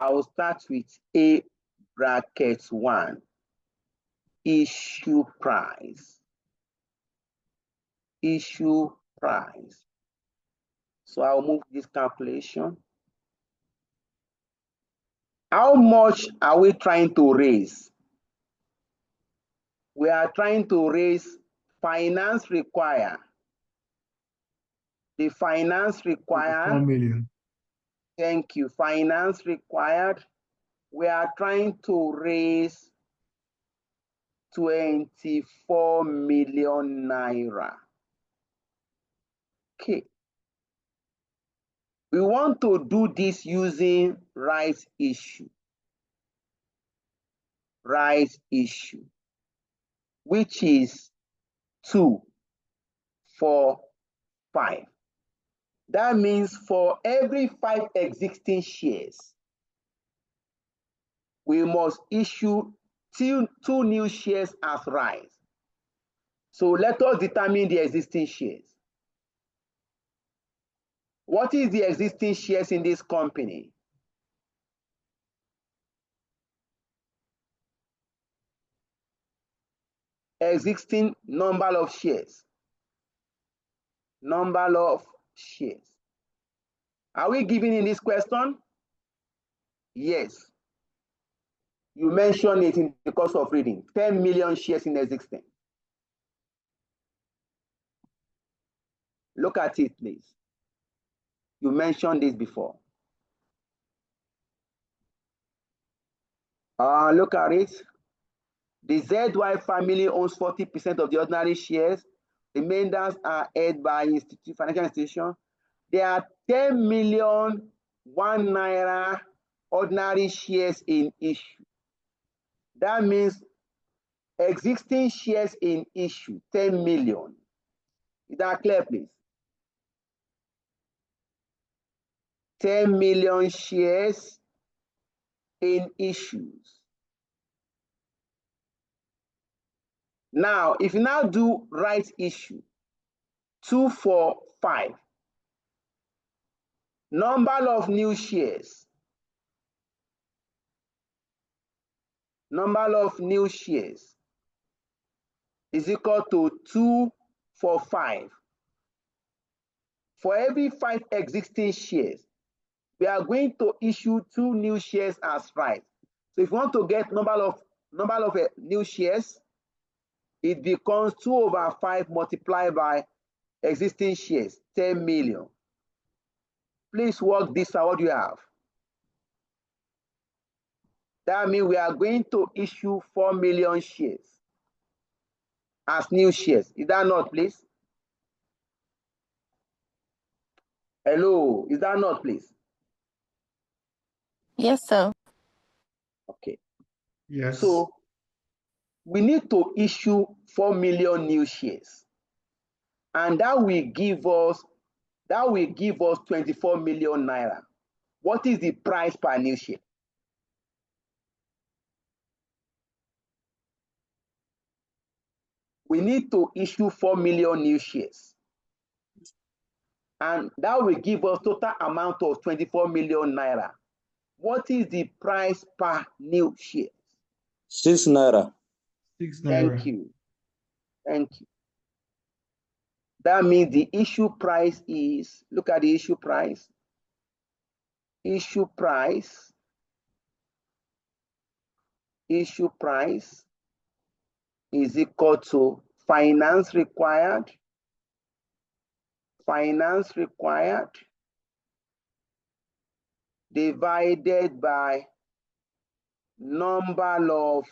I'll start with A bracket 1, issue price. Issue price. So I'll move this calculation. How much are we trying to raise? We are trying to raise finance required. The finance required. 4 million. Thank you. Finance required. We are trying to raise 24 million naira. Okay. We want to do this using rights issue. Rights issue, which is 2, 4, 5. That means for every 5 existing shares, we must issue two new shares as rights. So let us determine the existing shares. What is the existing shares in this company? Existing number of shares. Number of shares. Are we giving in this question? Yes. You mentioned it in the course of reading. 10 million shares in existence. Look at it, please. You mentioned this before. Look at it. The ZY family owns 40% of the ordinary shares. The remainders are held by financial institutions. There are 10 million ₦1 ordinary shares in issue. That means existing shares in issue, 10 million. Is that clear, please? 10 million shares in issues. Now, if you now do rights issue, 2, 4, 5, number of new shares. Number of new shares is equal to 2 for 5. For every 5 existing shares, we are going to issue 2 new shares as rights. So if you want to get number of new shares, it becomes 2/5 multiplied by existing shares, 10 million. Please work this out. What do you have? That means we are going to issue 4 million shares as new shares. Is that not, please? Hello, is that not, please? Yes, sir. Okay. Yes. So we need to issue 4 million new shares, and that will give us 24 million naira. What is the price per new share? We need to issue 4 million new shares, and that will give us total amount of 24 million naira. What is the price per new share? 6 naira. 6 naira. Thank you. Thank you. That means the issue price is, look at the issue price. Issue price is equal to finance required divided by number of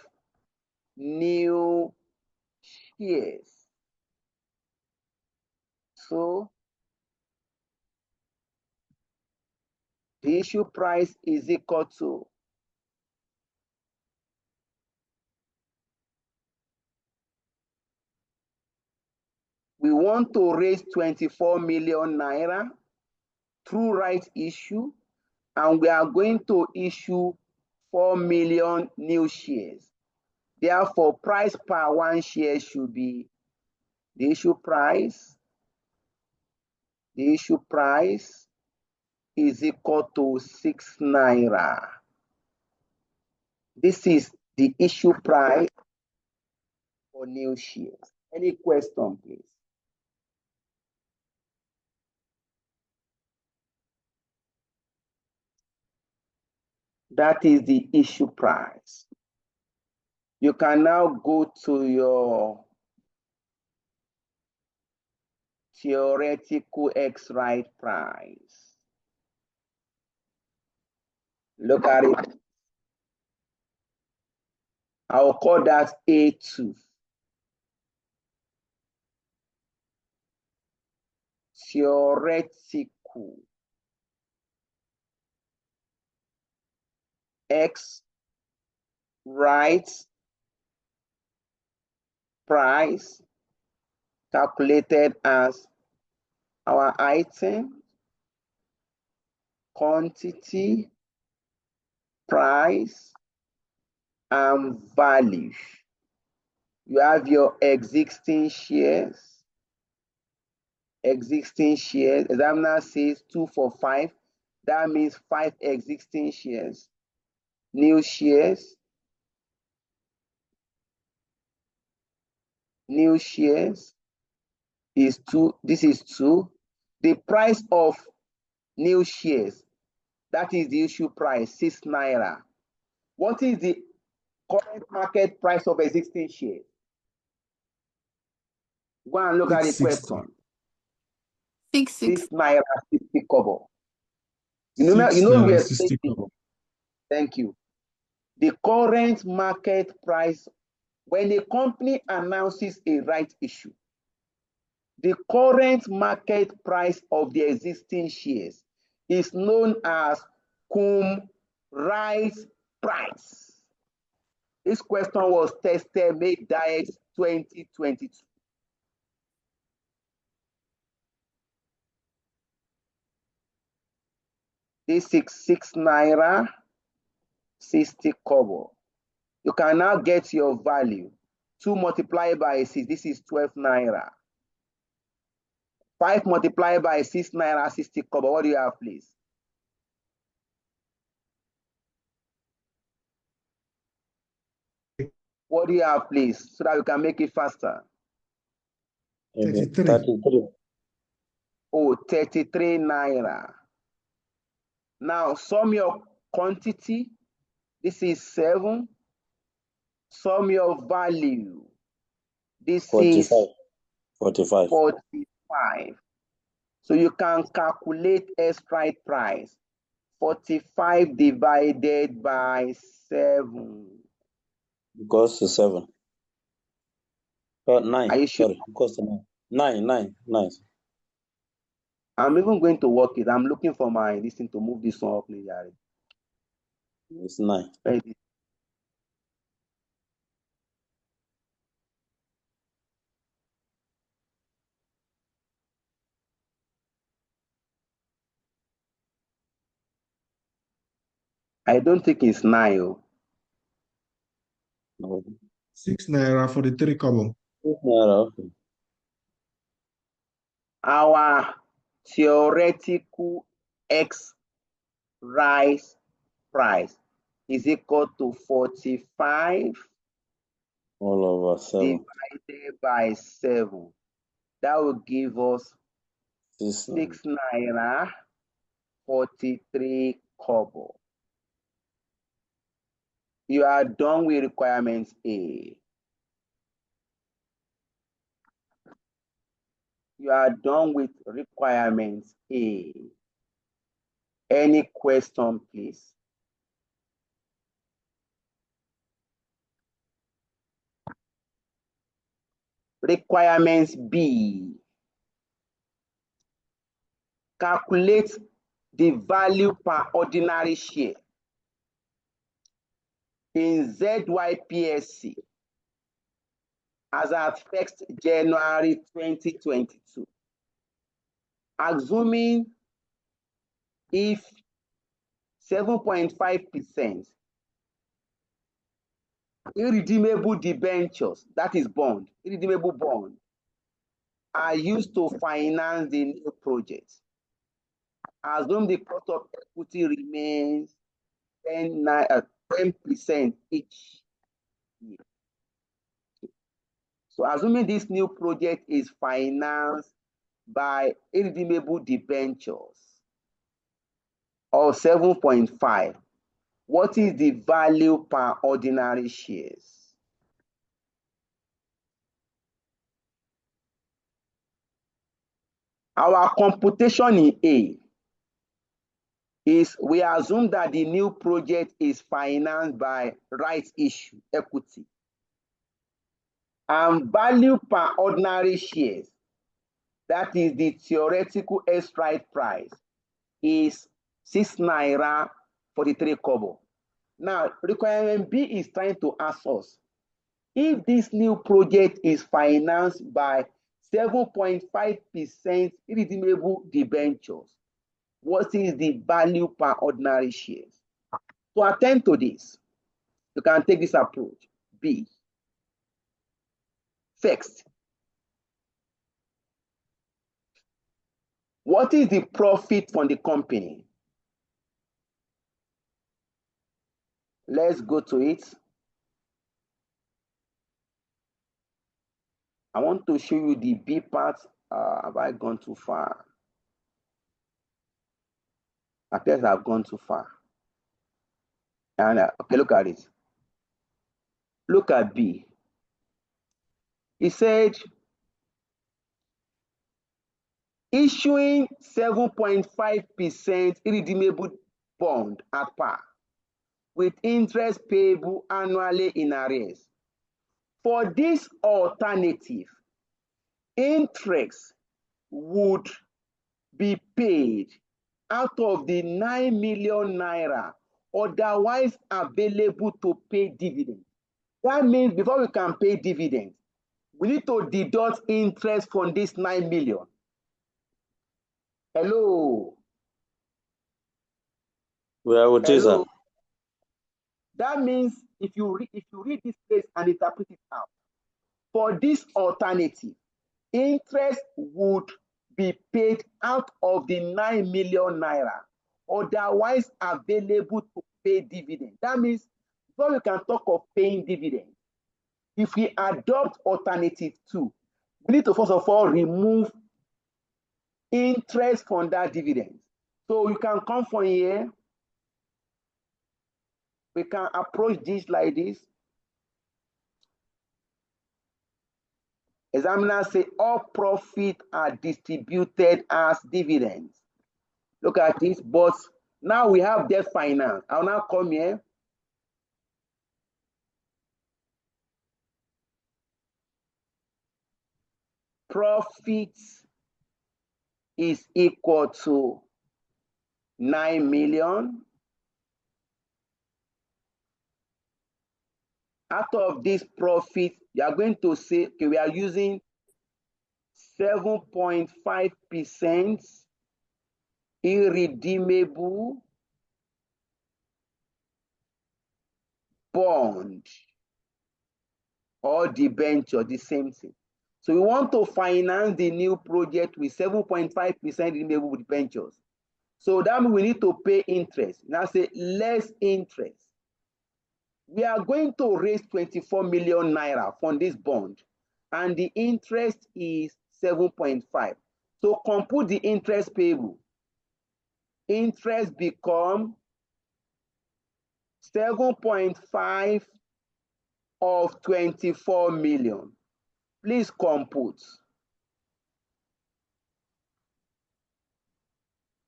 new shares. So the issue price is equal to we want to raise 24 million naira through rights issue, and we are going to issue 4 million new shares. Therefore, price per 1 share should be the issue price. The issue price is equal to 6 naira. This is the issue price for new shares. Any question, please? That is the issue price. You can now go to your theoretical X-right price. Look at it. I'll call that A2. Theoretical X right price calculated as our item, quantity, price, and value. You have your existing shares. Examiner says 2 for 5. That means 5 existing shares. New shares. New shares is 2. This is 2. The price of new shares, that is the issue price, 6 naira. What is the current market price of existing shares? Go and look at the 660. question. 6 naira 60 kobo. You know 6 we naira are 60 saying, kobo. thank you. The current market price, when a company announces a right issue, the current market price of the existing shares is known as cum right price. This question was tested May Diet 2022. This is 6 naira 60 kobo. You can now get your value. 2 multiplied by 6, this is 12 naira. 5 multiplied by 6 naira 60 kobo. What do you have, please? What do you have, please, so that we can make it faster? 33. 33. Oh, 33 naira. Now, sum your quantity. This is 7. Sum your value. This 45. is 45. 45. So you can calculate strike price. 45 divided by 7. Goes to 7. 9. Are you sure? Sorry, goes to 9. 9. I'm even going to work it. I'm looking for my this thing to move this one up, please. It's 9. I don't think it's 9. Oh. No. 6 naira 43 kobo. 6 naira, okay. Our theoretical X rise price is equal to 45 All over 7. divided by 7. That will give us 6 naira 43 kobo. You are done with requirements A. You are done with requirements A. Any question, please? Requirements B. Calculate the value per ordinary share in ZYPSC as at 1st January 2022. Assuming if 7.5% irredeemable debentures, that is bond, irredeemable bond, are used to finance the new project. Assume the cost of equity remains 10% each year. So assuming this new project is financed by irredeemable debentures of 7.5, what is the value per ordinary shares? Our computation in A is we assume that the new project is financed by rights issue, equity. And value per ordinary shares, that is the theoretical strike price, is 6 naira 43 kobo. Now, requirement B is trying to ask us, if this new project is financed by 7.5% irredeemable debentures, what is the value per ordinary shares? To attend to this, you can take this approach. B. First, what is the profit from the company? Let's go to it. I want to show you the B part. Have I gone too far? I guess I've gone too far. And okay, look at it. Look at B. He said, issuing 7.5% irredeemable bond at par with interest payable annually in arrears. For this alternative, interest would be paid out of the 9 million naira otherwise available to pay dividends. That means before we can pay dividends, we need to deduct interest from this 9 million. Hello. We are with you, sir. That means if you read this place and interpret it out, for this alternative, interest would be paid out of the 9 million naira otherwise available to pay dividend. That means before we can talk of paying dividend, if we adopt alternative 2, we need to first of all remove interest from that dividend. So you can come from here. We can approach this like this. Examiners say all profits are distributed as dividends. Look at this, but now we have debt finance. I'll now come here. Profits is equal to 9 million. Out of this profit, you are going to say, okay, we are using 7.5% irredeemable bond or debenture, the same thing. So we want to finance the new project with 7.5% redeemable debentures. So that means we need to pay interest. Now say less interest. We are going to raise 24 million naira from this bond, and the interest is 7.5. So compute the interest payable. Interest become 7.5 of 24 million. Please compute.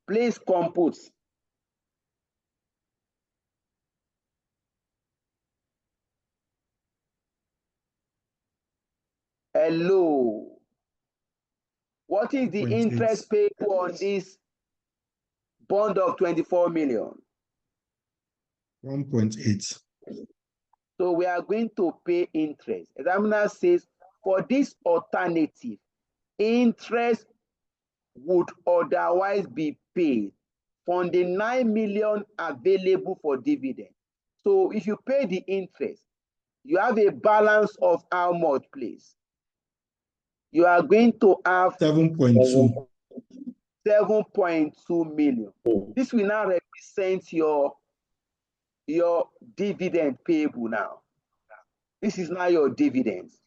Please compute. Hello. What is the interest payable on this bond of 24 million? 1.8. So we are going to pay interest. Examiner says for this alternative, interest would otherwise be paid from the 9 million available for dividend. So if you pay the interest, you have a balance of how much, please? You are going to have 7.2. 7.2 million. This will now represent your dividend payable now. This is now your dividends.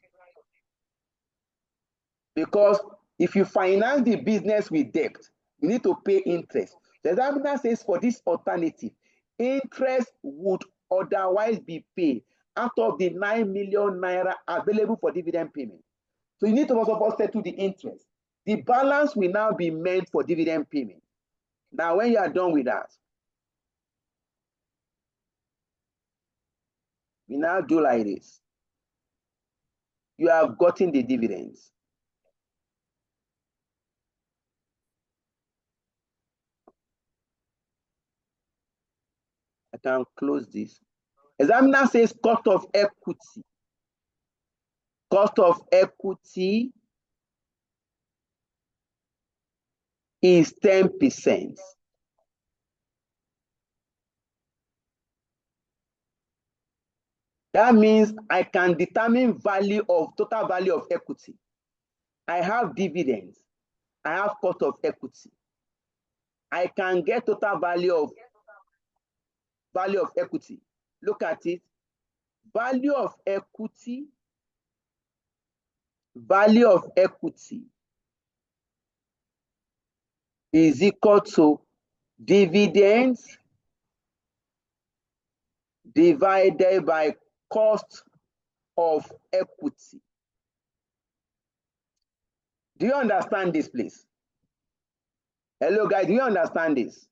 Because if you finance the business with debt, you need to pay interest. The examiner says for this alternative, interest would otherwise be paid out of the 9 million naira available for dividend payment. So you need to also settle the interest. The balance will now be meant for dividend payment. Now, when you are done with that, we now do like this. You have gotten the dividends. I can close this. Examiner says cost of equity. Cost of equity is 10%. That means I can determine total value of equity. I have dividends. I have cost of equity. I can get total value of equity. Look at it. Value of equity is equal to dividends divided by cost of equity. Do you understand this, please? Hello, guys, do you understand this?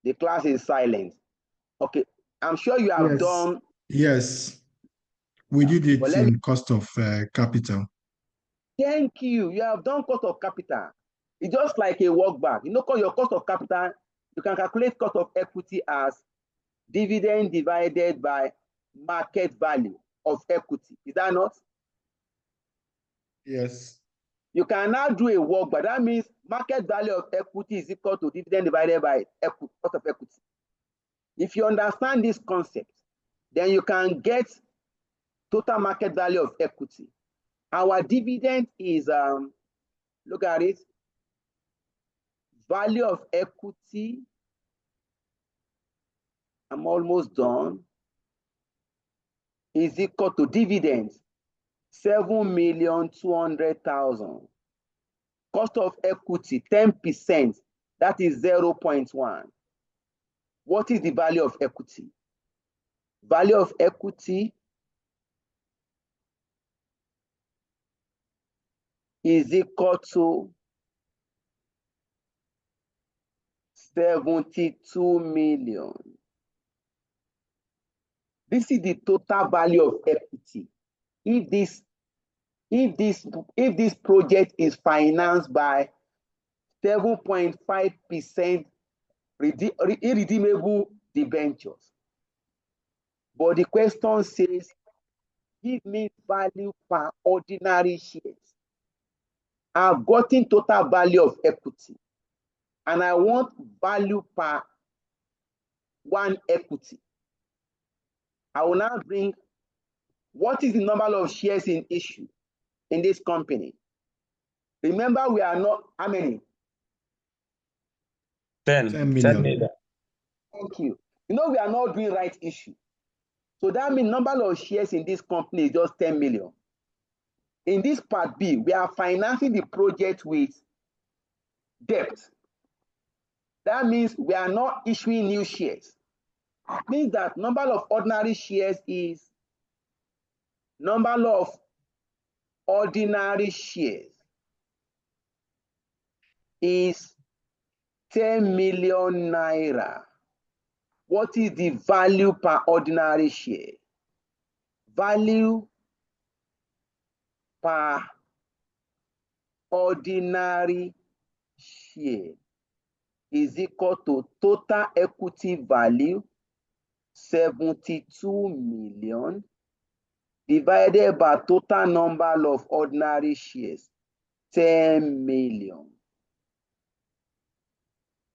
The class is silent. Okay, I'm sure you have done. Yes, we did it in cost of capital. Thank you. You have done cost of capital. It's just like a work back. You know, your cost of capital, you can calculate cost of equity as dividend divided by market value of equity. Is that not? Yes. You can now do a work, but that means market value of equity is equal to dividend divided by cost of equity. If you understand this concept, then you can get total market value of equity. Our dividend is, look at it, value of equity. I'm almost done. Is equal to dividends, 7,200,000. Cost of equity, 10%, that is 0.1. What is the value of equity? Value of equity is equal to 72 million. This is the total value of equity. If this project is financed by 7.5% irredeemable debentures, but the question says, give me value per ordinary shares. I've gotten total value of equity, and I want value per one equity. I will now bring what is the number of shares in issue in this company. Remember, we are not, how many? 10 million. Thank you. You know, we are not doing right issue. So that means number of shares in this company is just 10 million. In this part B, we are financing the project with debt. That means we are not issuing new shares. It means that number of ordinary shares is 10 million naira. What is the value per ordinary share? Value per ordinary share is equal to total equity value, 72 million, divided by total number of ordinary shares, 10 million.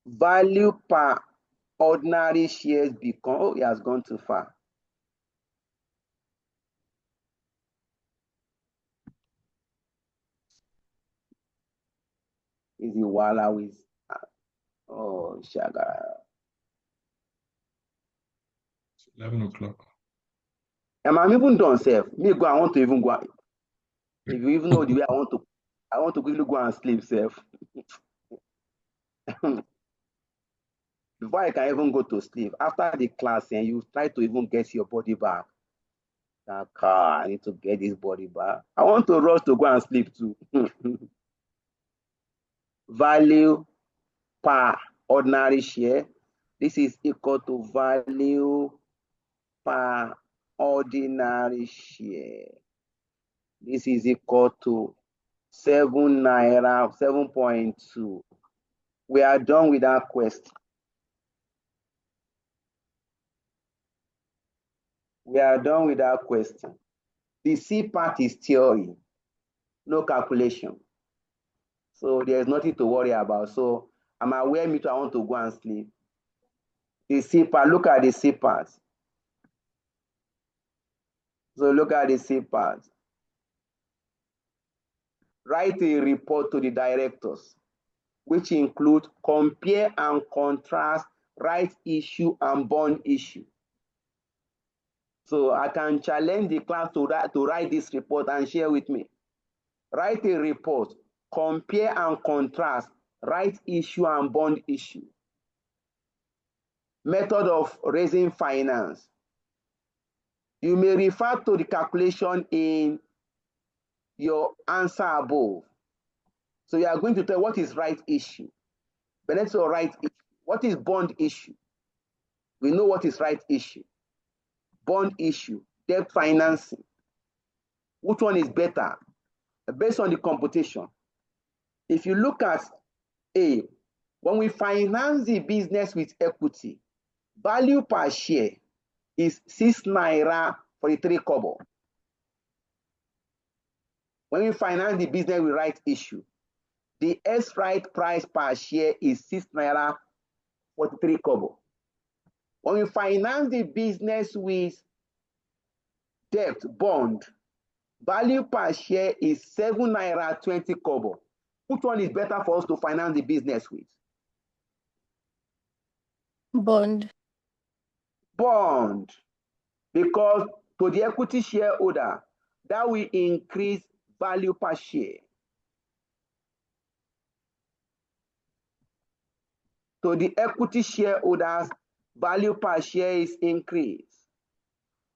Value per ordinary shares become, oh, it has gone too far. Is it Wala with, oh, Shagara. 11 o'clock. And I'm even done, self. Me go, I want to even go. If you even know the way I want to quickly go and sleep, self. Before I can even go to sleep, after the class, and you try to even get your body back. I need to get this body back. I want to rush to go and sleep too. Value per ordinary share. This is equal to value per ordinary share. This is equal to 7 naira, 7.2. We are done with that question. We are done with that question. The C part is theory, no calculation. So there's nothing to worry about. So I'm aware me too, I want to go and sleep. The C part, look at the C part. So look at the C part. Write a report to the directors, which include compare and contrast right issue and bond issue. So I can challenge the class to write this report and share with me. Write a report, compare and contrast right issue and bond issue. Method of raising finance. You may refer to the calculation in your answer above. So you are going to tell what is right issue. But let's say right issue. What is bond issue? We know what is right issue. Bond issue, debt financing. Which one is better? Based on the computation. If you look at A, when we finance the business with equity, value per share is 6 naira 43 kobo. When we finance the business with right issue, the S right price per share is 6 naira 43 kobo. When we finance the business with debt bond, value per share is 7 naira 20 kobo. Which one is better for us to finance the business with? Bond. Bond. Because to the equity shareholder, that will increase value per share. To the equity shareholders, value per share is increased.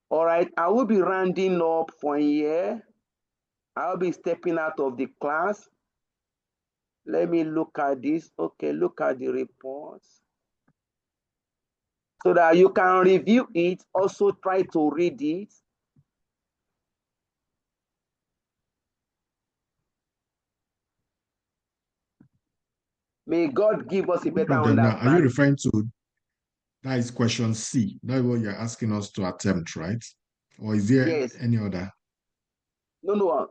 All right, I will be rounding up for here. I'll be stepping out of the class. Let me look at this. Okay, look at the reports. So that you can review it, also try to read it. May God give us a better understanding. Now, are you referring to, that is question C? That's what you're asking us to attempt, right? Or is there any other? No.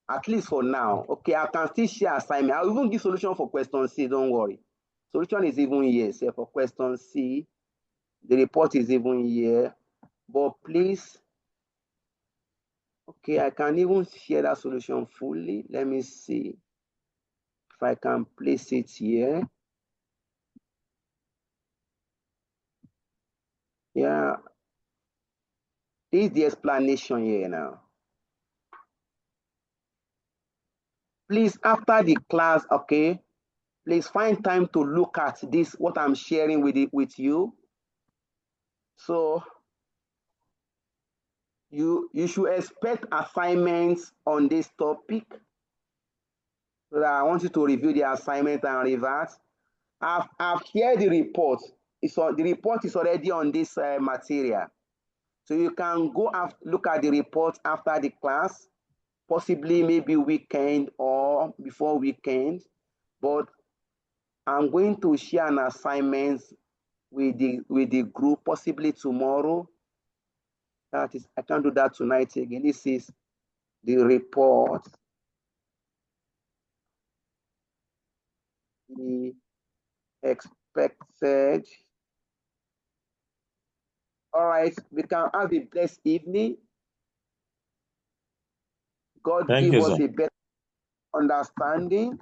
At least for now. Okay, I can still share assignment. I'll even give solution for question C, don't worry. Solution is even here. So for question C, the report is even here. But please, okay, I can even share that solution fully. Let me see if I can place it here. Yeah, this is the explanation here now. Please, after the class, okay, please find time to look at this, what I'm sharing with you. So you should expect assignments on this topic. So that I want you to review the assignment and revert. I've shared the report. The report is already on this material. So you can go look at the report after the class, possibly maybe weekend or before weekend. But I'm going to share an assignment with the group, possibly tomorrow. That is, I can't do that tonight again. This is the report. The expected. All right, we can have a blessed evening. God give us a better understanding.